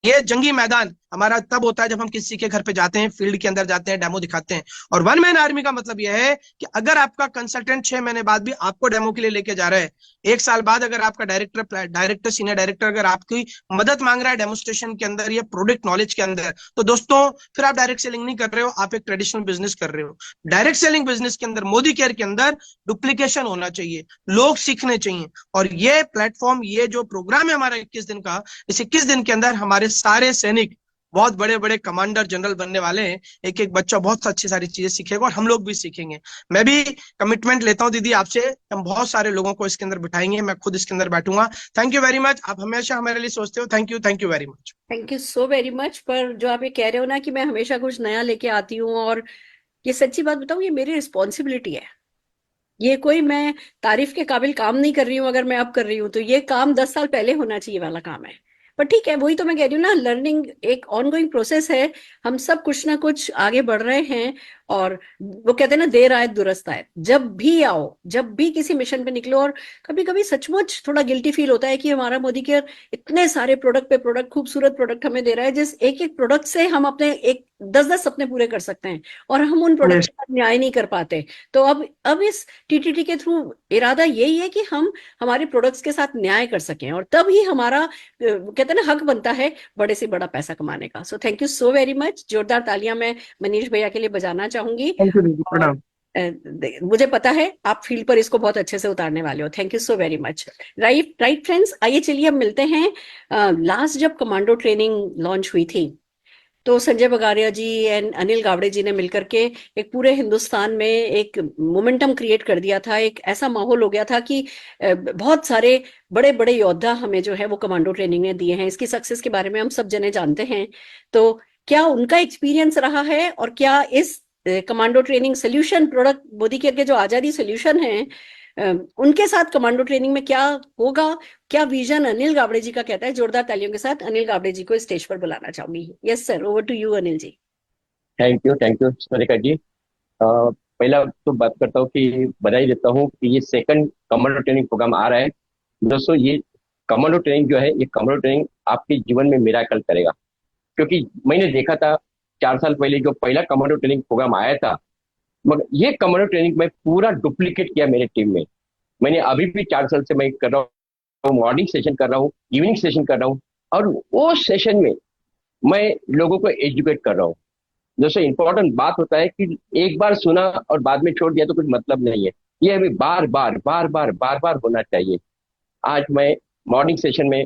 ये जंगी मैदान हमारा तब होता है जब हम किसी के घर पे जाते हैं, फील्ड के अंदर जाते हैं, डेमो दिखाते हैं। और वन मैन आर्मी का मतलब यह है कि अगर आपका कंसल्टेंट 6 महीने बाद भी आपको डेमो के लिए लेके जा रहा है, 1 साल बाद अगर आपका डायरेक्टर सीनियर डायरेक्टर अगर आपकी मदद मांग रहा है डेमोस्ट्रेशन के अंदर या प्रोडक्ट नॉलेज के अंदर, तो दोस्तों फिर आप डायरेक्ट सेलिंग नहीं कर रहे हो, आप एक ट्रेडिशनल बिजनेस कर रहे हो। डायरेक्ट सेलिंग बिजनेस के अंदर, मोदी केयर के अंदर डुप्लीकेशन होना चाहिए, लोग सीखने चाहिए। और ये प्लेटफॉर्म, ये जो प्रोग्राम है हमारा 21 दिन का, इस 21 दिन के अंदर हमारे सारे सैनिक बहुत बड़े बड़े कमांडर जनरल बनने वाले हैं। एक एक बच्चा बहुत अच्छी सारी चीजें सीखेगा और हम लोग भी सीखेंगे। मैं भी कमिटमेंट लेता हूं दीदी आपसे, हम बहुत सारे लोगों को इसके अंदर बिठाएंगे, मैं खुद इसके अंदर बैठूंगा। थैंक यू वेरी मच, आप हमेशा हमारे लिए सोचते हो। Thank you very much. Thank you so very much. पर जो आप ये कह रहे हो ना कि मैं हमेशा कुछ नया लेके आती हूँ, और ये सच्ची बात बताऊं, ये मेरी रिस्पॉन्सिबिलिटी है। ये कोई मैं तारीफ के काबिल काम नहीं कर रही हूँ, अगर मैं अब कर रही हूँ तो ये काम 10 साल पहले होना चाहिए वाला काम है। पर ठीक है, वही तो मैं कह रही हूँ ना, लर्निंग एक ऑनगोइंग प्रोसेस है। हम सब कुछ ना कुछ आगे बढ़ रहे हैं, और वो कहते हैं ना, देर आए दुरुस्त आए। जब भी आओ, जब भी किसी मिशन पे निकलो, और कभी कभी सचमुच थोड़ा गिल्टी फील होता है कि हमारा मोदी केयर इतने सारे प्रोडक्ट पे प्रोडक्ट, खूबसूरत प्रोडक्ट हमें दे रहा है, जिस एक एक प्रोडक्ट से हम अपने एक 10-10 सपने पूरे कर सकते हैं, और हम उन प्रोडक्ट Yes. के साथ न्याय नहीं कर पाते। तो अब इस टीटीटी के थ्रू इरादा यही है कि हम हमारे प्रोडक्ट्स के साथ न्याय कर सकें, और तब ही हमारा कहते हैं ना, हक बनता है बड़े से बड़ा पैसा कमाने का। So thank you so very much. जोरदार तालियां मैं मनीष भैया के लिए बजाना चाहूंगी। थैंक यू दीदी, और प्रणाम। मुझे पता है आप फील्ड पर इसको बहुत अच्छे से उतारने वाले हो। Thank you so very much. Right right friends, आइए चलिए अब मिलते हैं। लास्ट जब कमांडो ट्रेनिंग लॉन्च हुई थी, तो संजय बगारिया जी एंड अनिल गावड़े जी ने मिलकर के एक पूरे हिंदुस्तान में एक मोमेंटम क्रिएट कर दिया था। एक ऐसा माहौल हो गया था कि बहुत सारे बड़े बड़े योद्धा हमें जो है वो कमांडो ट्रेनिंग ने दिए हैं। इसकी सक्सेस के बारे में हम सब जने जानते हैं। तो क्या उनका एक्सपीरियंस रहा है, और क्या इस commando training solution product Modi care के जो आजादी सोल्यूशन है, उनके साथ कमांडो ट्रेनिंग में क्या होगा, क्या विजन अनिल गावड़े जी का कहता है। जोरदार तालियों के साथ अनिल गावड़े जी को स्टेज पर बुलाना चाहूंगी। Yes sir, over to you Anil ji. Thank you Surekha ji. पहला तो बात करता हूँ कि बधाई देता हूँ कि ये सेकंड कमांडो ट्रेनिंग प्रोग्राम आ रहा है। दोस्तों, ये कमांडो ट्रेनिंग जो है, ये कमांडो ट्रेनिंग आपके जीवन में मिराकल करेगा। क्योंकि मैंने देखा था 4 साल पहले जो पहला कमांडो ट्रेनिंग प्रोग्राम आया था, मगर ये कमांडो ट्रेनिंग में पूरा डुप्लीकेट किया मेरे टीम में। मैंने अभी भी 4 साल से मैं कर रहा हूँ, मॉर्निंग सेशन कर रहा हूँ, इवनिंग सेशन कर रहा हूँ, और वो सेशन में मैं लोगों को एजुकेट कर रहा हूँ। दोस्तों, इंपॉर्टेंट बात होता है कि एक बार सुना और बाद में छोड़ दिया तो कुछ मतलब नहीं है। ये हमें बार बार बार बार बार बार होना चाहिए। आज मैं मॉर्निंग सेशन में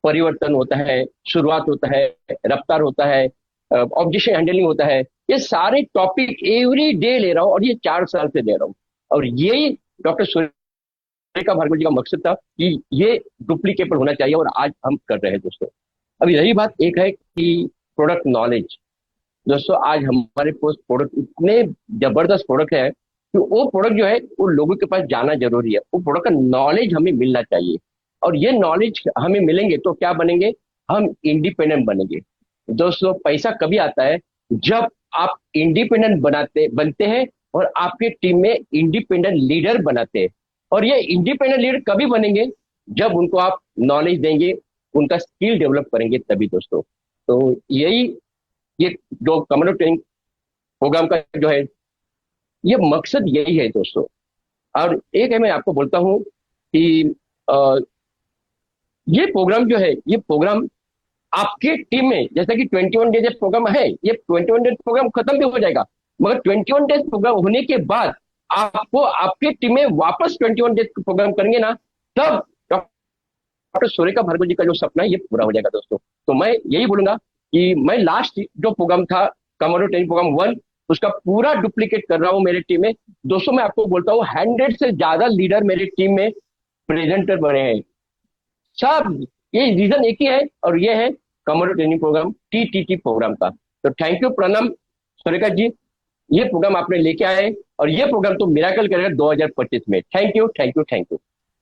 परिवर्तन होता है, शुरुआत होता है, रफ्तार होता है, ऑब्जेक्शन हैंडलिंग होता है, ये सारे टॉपिक एवरी डे ले रहा हूँ, और ये 4 साल से ले रहा हूँ। और यही डॉक्टर सुरेखा भार्गव जी का मकसद था कि ये डुप्लीकेबल होना चाहिए, और आज हम कर रहे हैं दोस्तों। अब यही बात एक है कि प्रोडक्ट नॉलेज। दोस्तों, आज हमारे पास प्रोडक्ट इतने जबरदस्त प्रोडक्ट है कि वो प्रोडक्ट जो है वो लोगों के पास जाना जरूरी है। वो प्रोडक्ट का नॉलेज हमें मिलना चाहिए, और ये नॉलेज हमें मिलेंगे तो क्या बनेंगे, हम इंडिपेंडेंट बनेंगे। दोस्तों, पैसा कभी आता है जब आप इंडिपेंडेंट बनते हैं, और आपके टीम में इंडिपेंडेंट लीडर बनाते हैं। और ये इंडिपेंडेंट लीडर कभी बनेंगे, जब उनको आप नॉलेज देंगे, उनका स्किल डेवलप करेंगे, तभी दोस्तों। तो यही ये जो कमांडो ट्रेनिंग प्रोग्राम का जो है, ये मकसद यही है दोस्तों। और एक है, मैं आपको बोलता हूँ कि ये प्रोग्राम जो है, ये प्रोग्राम आपके टीम में, जैसा कि 21 डेज प्रोग्राम है, ये 21 डेज प्रोग्राम खत्म भी हो जाएगा, मगर 21 डेज प्रोग्राम होने के बाद आपको आपके टीम में वापस 21 डेज प्रोग्राम करेंगे ना, तब डॉक्टर सुरेखा भार्गव जी का जो सपना है ये पूरा हो जाएगा दोस्तों। तो मैं यही बोलूंगा कि मैं लास्ट जो प्रोग्राम था कमांडो ट्रेनिंग प्रोग्राम 1, उसका पूरा डुप्लीकेट कर रहा हूँ मेरे टीम में। दोस्तों, मैं आपको बोलता हूँ 100 से ज्यादा लीडर मेरे टीम में प्रेजेंटर बने हैं सब। ये रीजन एक ही है, और ये है commando training program, TTT program का। तो थैंक यू, प्रणाम सुरेखा जी, ये प्रोग्राम आपने लेके आए, और ये प्रोग्राम तो मिराकल करेगा 2025 में। Thank you thank you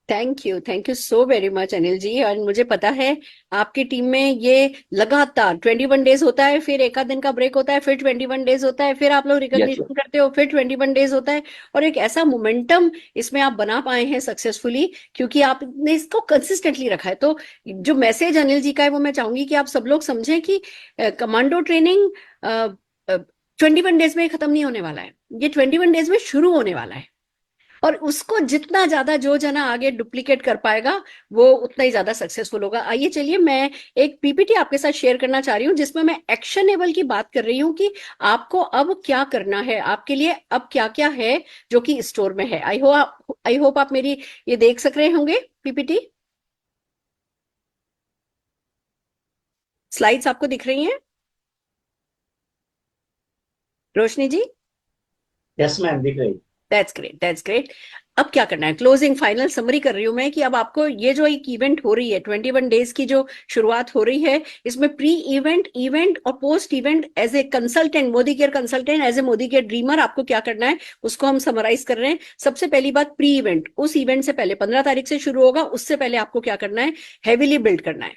thank you thank you so very much Anil ji. और मुझे पता है आपकी टीम में ये लगातार 21 डेज होता है, फिर एक आध दिन का ब्रेक होता है, फिर 21 डेज होता है, फिर आप लोग रिकॉग्निशन करते हो, फिर 21 डेज होता है, और एक ऐसा मोमेंटम इसमें आप बना पाए हैं सक्सेसफुली, क्योंकि आपने इसको कंसिस्टेंटली रखा है। तो जो मैसेज अनिल जी का है वो मैं चाहूंगी कि आप सब लोग समझें कि कमांडो ट्रेनिंग 21 डेज में खत्म नहीं होने वाला है, ये 21 डेज में शुरू होने वाला है, और उसको जितना ज्यादा जो जना आगे डुप्लीकेट कर पाएगा वो उतना ही ज्यादा सक्सेसफुल होगा। आइए चलिए, मैं एक पीपीटी आपके साथ शेयर करना चाह रही हूँ, जिसमें मैं एक्शनेबल की बात कर रही हूँ कि आपको अब क्या करना है, आपके लिए अब क्या क्या है जो कि स्टोर में है। आई होप आप मेरी ये देख सक रहे होंगे पीपीटी। स्लाइड्स आपको दिख रही हैं रोशनी जी? यस मैम, दिख रही। That's great. अब क्या करना है, क्लोजिंग फाइनल समरी कर रही हूं मैं कि अब आपको ये जो एक इवेंट हो रही है, 21 डेज की जो शुरुआत हो रही है, इसमें प्री इवेंट, इवेंट और post event, as a consultant, Modi care consultant, as a Modi care dreamer, आपको क्या करना है उसको हम समराइज कर रहे हैं। सबसे पहली बात, प्री इवेंट, उस इवेंट से पहले 15 तारीख से शुरू होगा, उससे पहले आपको क्या करना है, हैविली बिल्ड करना है।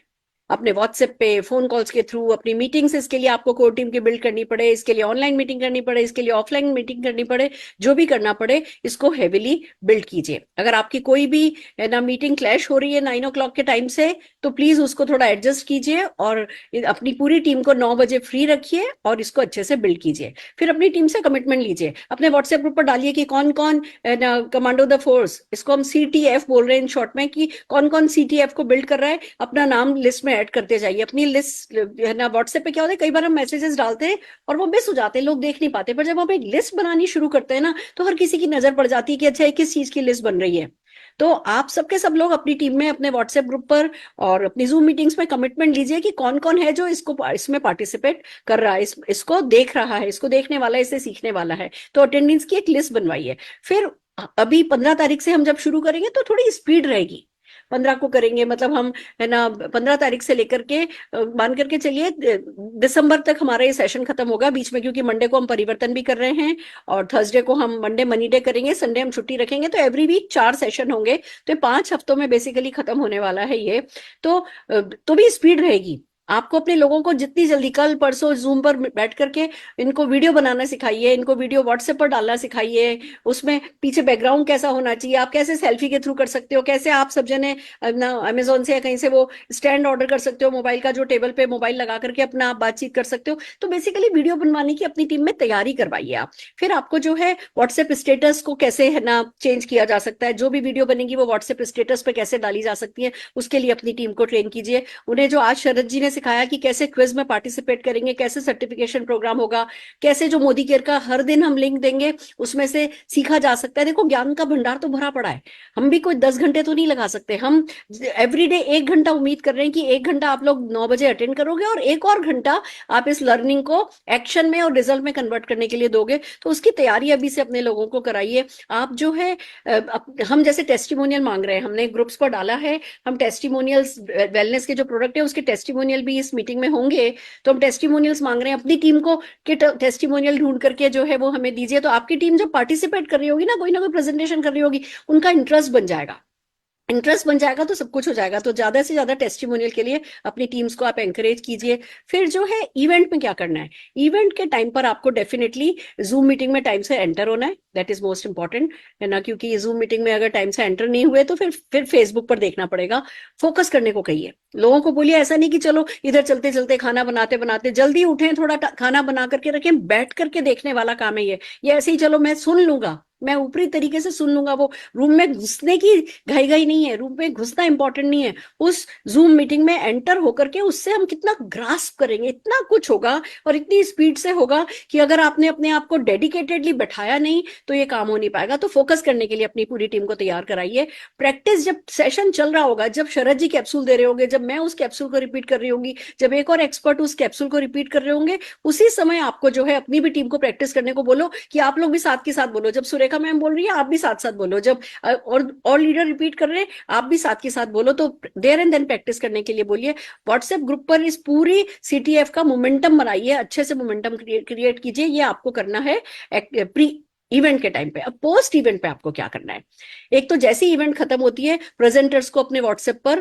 अपने व्हाट्सएप पे, फोन कॉल्स के थ्रू, अपनी मीटिंग्स, इसके लिए आपको कोर टीम की बिल्ड करनी पड़े, इसके लिए ऑनलाइन मीटिंग करनी पड़े, इसके लिए ऑफलाइन मीटिंग करनी पड़े, जो भी करना पड़े इसको हेविली बिल्ड कीजिए। अगर आपकी कोई भी है ना मीटिंग क्लैश हो रही है 9 o'clock के टाइम से, तो प्लीज उसको थोड़ा एडजस्ट कीजिए और अपनी पूरी टीम को 9 बजे फ्री रखिए और इसको अच्छे से बिल्ड कीजिए। फिर अपनी टीम से कमिटमेंट लीजिए, अपने व्हाट्सएप ग्रुप पर डालिए कि कौन कौन कमांडो द फोर्स, इसको हम CTF बोल रहे हैं इन शॉर्ट में, कि कौन कौन CTF को बिल्ड कर रहा है, अपना नाम लिस्ट में ऐड करते जाइए। अपनी लिस्ट है ना, व्हाट्सएप पे क्या होता है, कई बार हम मैसेजेस डालते हैं और वो मिस हो जाते हैं, लोग देख नहीं पाते, पर जब हम एक लिस्ट बनानी शुरू करते हैं ना, तो हर किसी की नजर पड़ जाती है कि अच्छा किस चीज की लिस्ट बन रही है। तो आप सबके सब लोग अपनी टीम में, अपने व्हाट्सएप ग्रुप पर और अपनी जूम मीटिंग्स में कमिटमेंट लीजिए कि कौन कौन है जो इसमें पार्टिसिपेट कर रहा है, इसको देख रहा है, इसको देखने वाला है, इससे सीखने वाला है। तो अटेंडेंस की एक लिस्ट बनवाइए। फिर अभी 15 तारीख से हम जब शुरू करेंगे तो थोड़ी स्पीड रहेगी। 15 को करेंगे, मतलब हम है ना 15 तारीख से लेकर के मान करके चलिए दिसंबर तक हमारा ये सेशन खत्म होगा। बीच में क्योंकि मंडे को हम परिवर्तन भी कर रहे हैं और थर्सडे को हम मंडे मनी डे करेंगे, संडे हम छुट्टी रखेंगे, तो एवरी वीक 4 सेशन होंगे। तो 5 हफ्तों में बेसिकली खत्म होने वाला है ये। तो भी स्पीड रहेगी। आपको अपने लोगों को जितनी जल्दी, कल परसों जूम पर बैठ करके इनको वीडियो बनाना सिखाइए, इनको वीडियो व्हाट्सएप पर डालना सिखाइए, उसमें पीछे बैकग्राउंड कैसा होना चाहिए, आप कैसे सेल्फी के थ्रू कर सकते हो, कैसे आप सब जने ना अमेजोन से या कहीं से वो स्टैंड ऑर्डर कर सकते हो मोबाइल का, जो टेबल पे मोबाइल लगा करके अपना आप बातचीत कर सकते हो। तो बेसिकली वीडियो बनवाने की अपनी टीम में तैयारी करवाइए आप। फिर आपको जो है व्हाट्सएप स्टेटस को कैसे है ना चेंज किया जा सकता है, जो भी वीडियो बनेगी वो व्हाट्सएप स्टेटस पे कैसे डाली जा सकती है, उसके लिए अपनी टीम को ट्रेन कीजिए। उन्हें जो आज शरद जी ने सिखाया कि कैसे क्विज में पार्टिसिपेट करेंगे, कैसे सर्टिफिकेशन प्रोग्राम होगा, कैसे जो मोदी केयर का हर दिन हम लिंक देंगे उसमें से सीखा जा सकता है। देखो ज्ञान का भंडार तो भरा पड़ा है, हम भी कोई 10 घंटे तो नहीं लगा सकते। हम एवरीडे 1 घंटा उम्मीद कर रहे हैं कि 1 घंटा आप लोग 9 बजे अटेंड करोगे और 1 और घंटा आप इस लर्निंग को एक्शन में और रिजल्ट में कन्वर्ट करने के लिए दोगे। तो उसकी तैयारी अभी से अपने लोगों को कराइए। आप जो है हम जैसे टेस्टिमोनियल मांग रहे हैं, हमने ग्रुप्स पर डाला है, हम टेस्टिमोनियल्स वेलनेस के जो प्रोडक्ट है उसके टेस्टिमोनियल भी इस मीटिंग में होंगे। तो हम टेस्टिमोनियल्स मांग रहे हैं, अपनी टीम को कि टेस्टिमोनियल ढूंढ करके जो है वो हमें दीजिए। तो आपकी टीम जब पार्टिसिपेट कर रही होगी ना कोई प्रेजेंटेशन कर रही होगी, उनका इंटरेस्ट बन जाएगा। इंटरेस्ट बन जाएगा तो सब कुछ हो जाएगा। तो ज्यादा से ज्यादा टेस्टिमोनियल के लिए अपनी टीम्स को आप एंकरेज कीजिए। फिर जो है इवेंट में क्या करना है, इवेंट के टाइम पर आपको डेफिनेटली जूम मीटिंग में टाइम से एंटर होना है, दैट इज मोस्ट इंपॉर्टेंट, है ना। क्योंकि जूम मीटिंग में अगर टाइम से एंटर नहीं हुए तो फिर फेसबुक पर देखना पड़ेगा। फोकस करने को कहिए, लोगों को बोलिए, ऐसा नहीं कि चलो इधर चलते चलते खाना बनाते बनाते जल्दी उठें, थोड़ा खाना बना करके रखें, बैठ करके देखने वाला काम है ये ऐसे ही चलो मैं सुन लूंगा, मैं ऊपरी तरीके से सुन लूंगा। वो रूम में घुसने की घाई नहीं है, रूम में घुसना इंपॉर्टेंट नहीं है। उस जूम मीटिंग में एंटर होकर के उससे हम कितना ग्रास्प करेंगे, इतना कुछ होगा और इतनी स्पीड से होगा कि अगर आपने अपने आप को डेडिकेटेडली बैठाया नहीं तो ये काम हो नहीं पाएगा। तो फोकस करने के लिए अपनी पूरी टीम को तैयार कराइए। प्रैक्टिस जब सेशन चल रहा होगा, जब शरद जी कैप्सूल दे रहे होंगे, जब मैं उस कैप्सूल को रिपीट कर रही होंगी, जब एक और एक्सपर्ट उस कैप्सूल को रिपीट कर रहे होंगे, उसी समय आपको जो है अपनी भी टीम को प्रैक्टिस करने को बोलो कि आप लोग भी साथ के साथ बोलो। जब सुरेखा मैम बोल रही है आप भी साथ साथ बोलो, जब और लीडर रिपीट कर रहे हैं आप भी साथ के साथ बोलो। तो देयर एंड देन प्रैक्टिस करने के लिए बोलिए। व्हाट्सएप ग्रुप पर इस पूरी CTF का मोमेंटम बनाइए, अच्छे से मोमेंटम क्रिएट कीजिए। ये आपको करना है प्री इवेंट के टाइम पे। अब पोस्ट इवेंट पे आपको क्या करना है, एक तो जैसे ही इवेंट खत्म होती है प्रेजेंटर्स को अपने व्हाट्सएप पर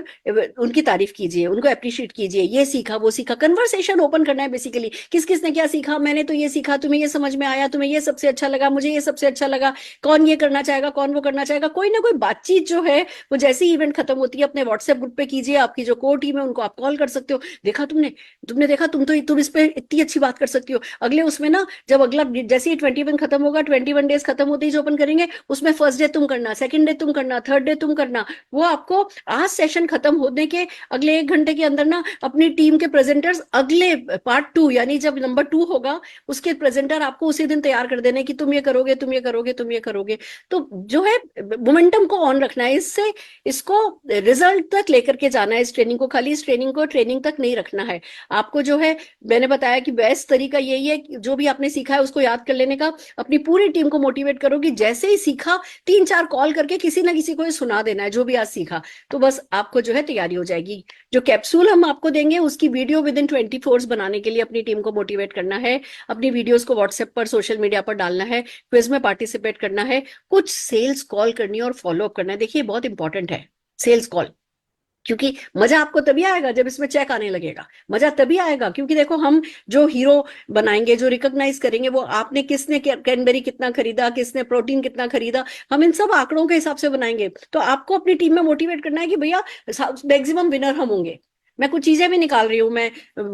उनकी तारीफ कीजिए, उनको अप्रिशिएट कीजिए, ये सीखा वो सीखा, कन्वर्सेशन ओपन करना है बेसिकली। किस किस ने क्या सीखा, मैंने तो ये सीखा, तुम्हें ये समझ में आया, तुम्हें ये सबसे अच्छा लगा, मुझे ये सबसे अच्छा लगा, कौन ये करना चाहेगा, कौन वो करना चाहेगा। कोई ना कोई बातचीत जो है वो जैसे ही इवेंट खत्म होती है अपने व्हाट्सएप ग्रुप पे कीजिए। आपकी जो कोर टीम है उनको आप कॉल कर सकते हो, देखा तुमने देखा, तुम इस पे इतनी अच्छी बात कर सकती हो। अगले उसमें ना जब अगला जैसे ही 21 खत्म होगा, 21 डेज खत्म होते ही ओपन करेंगे, उसमें फर्स्ट डे तुम करना, सेकंड डे तुम करना, थर्ड डे तुम करना। वो आपको आज सेशन खत्म होने के अगले 1 घंटे के अंदर ना अपनी टीम के प्रेजेंटर्स अगले पार्ट 2 यानी जब नंबर 2 होगा उसके प्रेजेंटर आपको उसी दिन तैयार कर देने कि तुम ये करोगे, तुम ये करोगे, तुम ये करोगे। तो जो है मोमेंटम को ऑन रखना है, इससे इसको रिजल्ट तक लेकर के जाना है। इस ट्रेनिंग को खाली इस ट्रेनिंग को ट्रेनिंग तक नहीं रखना है आपको। जो है मैंने बताया कि बेस्ट तरीका यही है कि जो भी आपने सीखा है उसको याद कर लेने का, अपनी पूरी टीम को मोटिवेट करो कि जैसे ही सीखा 3-4 कॉल करके किसी ना किसी को ये सुना देना है जो भी आज सीखा। तो बस आपको जो है तैयारी हो जाएगी। जो कैप्सूल हम आपको देंगे उसकी वीडियो विद इन 24 बनाने के लिए अपनी टीम को मोटिवेट करना है, अपनी वीडियोस को व्हाट्सएप पर सोशल मीडिया पर डालना है, क्विज में पार्टिसिपेट करना है, कुछ सेल्स कॉल करनी है और फॉलो अप करना है। देखिए बहुत इंपॉर्टेंट है सेल्स कॉल। क्योंकि मजा आपको तभी आएगा जब इसमें चेक आने लगेगा। मजा तभी आएगा क्योंकि देखो, हम जो हीरो बनाएंगे, जो रिकॉग्नाइज करेंगे, वो आपने किसने कैडबरी कितना खरीदा, किसने प्रोटीन कितना खरीदा, हम इन सब आंकड़ों के हिसाब से बनाएंगे। तो आपको अपनी टीम में मोटिवेट करना है कि भैया मैक्सिमम विनर हम होंगे। मैं कुछ चीजें भी निकाल रही हूँ, मैं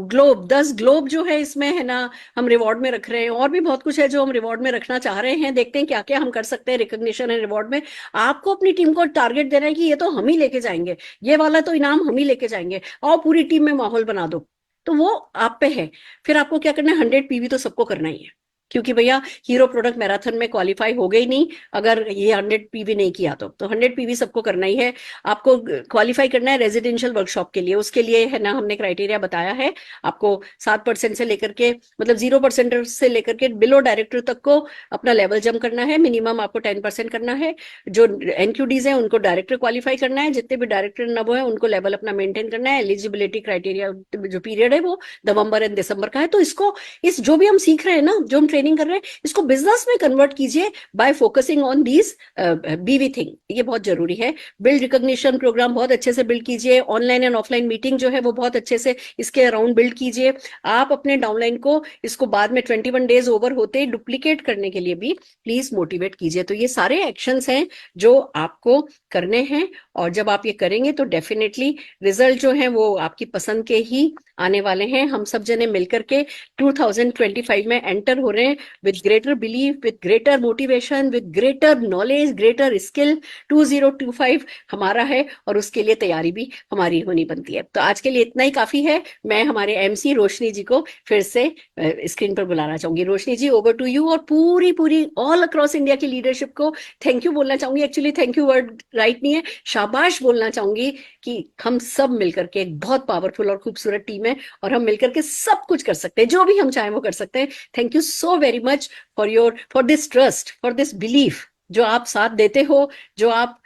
ग्लोब 10 ग्लोब जो है इसमें है ना, हम रिवॉर्ड में रख रहे हैं, और भी बहुत कुछ है जो हम रिवॉर्ड में रखना चाह रहे हैं। देखते हैं क्या क्या हम कर सकते हैं रिकॉग्निशन एंड रिवॉर्ड में। आपको अपनी टीम को टारगेट देना है कि ये तो हम ही लेके जाएंगे, ये वाला तो इनाम हम ही लेके जाएंगे, और पूरी टीम में माहौल बना दो। तो वो आप पे है। फिर आपको क्या करना है, 100 पीवी तो सबको करना ही है, क्योंकि भैया हीरो प्रोडक्ट मैराथन में क्वालिफाई हो गई नहीं अगर ये 100 पीवी नहीं किया तो 100 पीवी सबको करना ही है। आपको क्वालिफाई करना है रेजिडेंशियल वर्कशॉप के लिए, उसके लिए है ना हमने क्राइटेरिया बताया है आपको। 7% से लेकर के, मतलब 0% से लेकर के बिलो डायरेक्टर तक को अपना लेवल जंप करना है। मिनिमम आपको 10% करना है। जो एनक्यूडीज है उनको डायरेक्टर क्वालिफाई करना है, जितने भी डायरेक्टर नब है उनको लेवल अपना मेंटेन करना है। एलिजिबिलिटी क्राइटेरिया जो पीरियड है वो नवंबर एंड दिसंबर का है। तो इसको, इस जो भी हम सीख रहे हैं ना, जो हम ट्रेनिंग कर रहे हैं, इसको बिजनेस में कन्वर्ट कीजिए बाय फोकसिंग ऑन दीज बीवी थिंग। ये बहुत जरूरी है। बिल्ड रिकॉग्निशन प्रोग्राम बहुत अच्छे से बिल्ड कीजिए। ऑनलाइन एंड ऑफलाइन मीटिंग जो है वो बहुत अच्छे से इसके अराउंड बिल्ड कीजिए। आप अपने डाउनलाइन को इसको बाद में 21 डेज ओवर होते डुप्लीकेट करने के लिए भी प्लीज मोटिवेट कीजिए। तो ये सारे एक्शंस हैं जो आपको करने हैं, और जब आप ये करेंगे तो डेफिनेटली रिजल्ट जो है वो आपकी पसंद के ही आने वाले हैं। हम सब जने मिलकर के 2025 में एंटर हो रहे हैं with greater belief, with greater motivation, with greater knowledge, greater skill। 2025 हमारा है और उसके लिए तैयारी भी हमारी होनी बनती है। तो आज के लिए इतना ही काफी है। मैं हमारे एमसी रोशनी जी को फिर से स्क्रीन पर बुलाना चाहूंगी। रोशनी जी, ओवर टू यू। और पूरी पूरी ऑल अक्रॉस इंडिया की लीडरशिप को थैंक यू बोलना चाहूंगी। Actually thank you word right नहीं है, शाबाश बोलना चाहूंगी कि हम सब मिलकर के एक बहुत पावरफुल और खूबसूरत टीम है, और हम मिलकर के सब कुछ कर सकते हैं, जो भी हम चाहें वो कर सकते हैं। Thank you so very much for this trust, for this belief, जो आप साथ देते हो, जो आप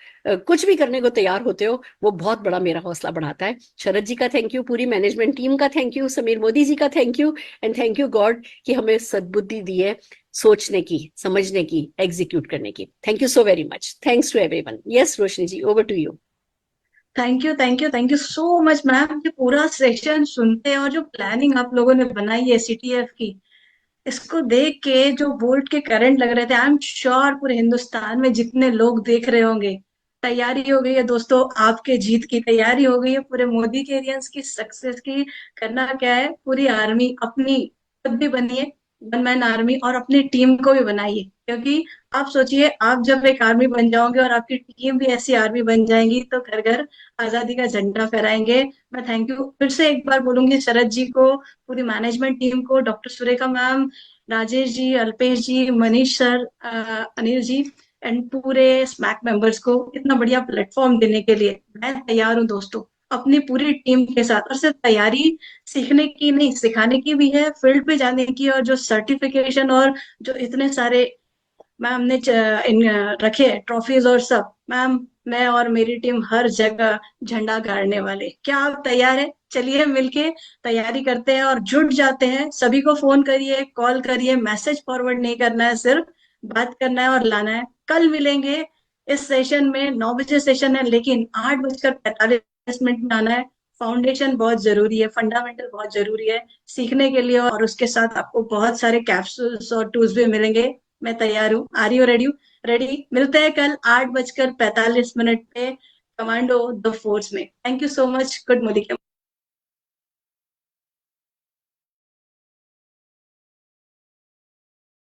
कुछ भी करने को तैयार होते हो, वो बहुत बड़ा मेरा हौसला बढ़ाता है। शरद जी का थैंक यू, पूरी मैनेजमेंट टीम का थैंक यू, समीर मोदी जी का thank you, and thank you God कि हमें सद्बुद्धि दी है सोचने की, समझने की, एग्जीक्यूट करने की। Thank you so very much. Thanks to everyone. Yes Roshni ji, over to you. Thank you so much ma'am. ये पूरा सेशन सुनते हैं और जो प्लानिंग आप लोगों ने बनाई है सीटीएफ की, इसको देख के जो वोल्ट के करंट लग रहे थे, आई एम श्योर पूरे हिंदुस्तान में जितने लोग देख रहे होंगे, तैयारी हो गई है दोस्तों। आपके जीत की तैयारी हो गई है, पूरे मोदी के एरियंस की सक्सेस की। करना क्या है, पूरी आर्मी अपनी खुद भी बनिए, वन मैन आर्मी, और अपनी टीम को भी बनाइए। क्योंकि आप सोचिए, आप जब एक आर्मी बन जाओगे और आपकी टीम भी ऐसी आर्मी बन जाएंगी, तो घर घर आजादी का झंडा फहराएंगे। मैं थैंक यू फिर से एक बार बोलूंगी शरद जी को, पूरी मैनेजमेंट टीम को, doctor Surekha ma'am, Rajesh ji, Alpesh ji, Manish sir, Anil ji, and पूरे स्मैक मेंबर्स को इतना बढ़िया प्लेटफॉर्म देने के लिए। मैं तैयार हूँ दोस्तों अपनी पूरी टीम के साथ। और सिर्फ तैयारी सीखने की नहीं, सिखाने की भी है, फील्ड पे जाने की, और जो सर्टिफिकेशन और जो इतने सारे मैम ने रखे ट्रॉफीज और सब, मैम मैं और मेरी टीम हर जगह झंडा गाड़ने वाले। क्या आप तैयार है? चलिए मिलके तैयारी करते हैं और जुट जाते हैं। सभी को फोन करिए, कॉल करिए, मैसेज फॉरवर्ड नहीं करना है, सिर्फ बात करना है और लाना है। कल मिलेंगे इस सेशन में, 9 बजे सेशन है, लेकिन 8:45 में आना है। फाउंडेशन बहुत जरूरी है, फंडामेंटल बहुत जरूरी है सीखने के लिए, और उसके साथ आपको बहुत सारे कैप्सूल्स और टूल्स भी मिलेंगे। मैं तैयार हूँ। Are you ready? रेडी। मिलते हैं कल 8:45 पे कमांडो द फोर्स में। Thank you so much. Good morning.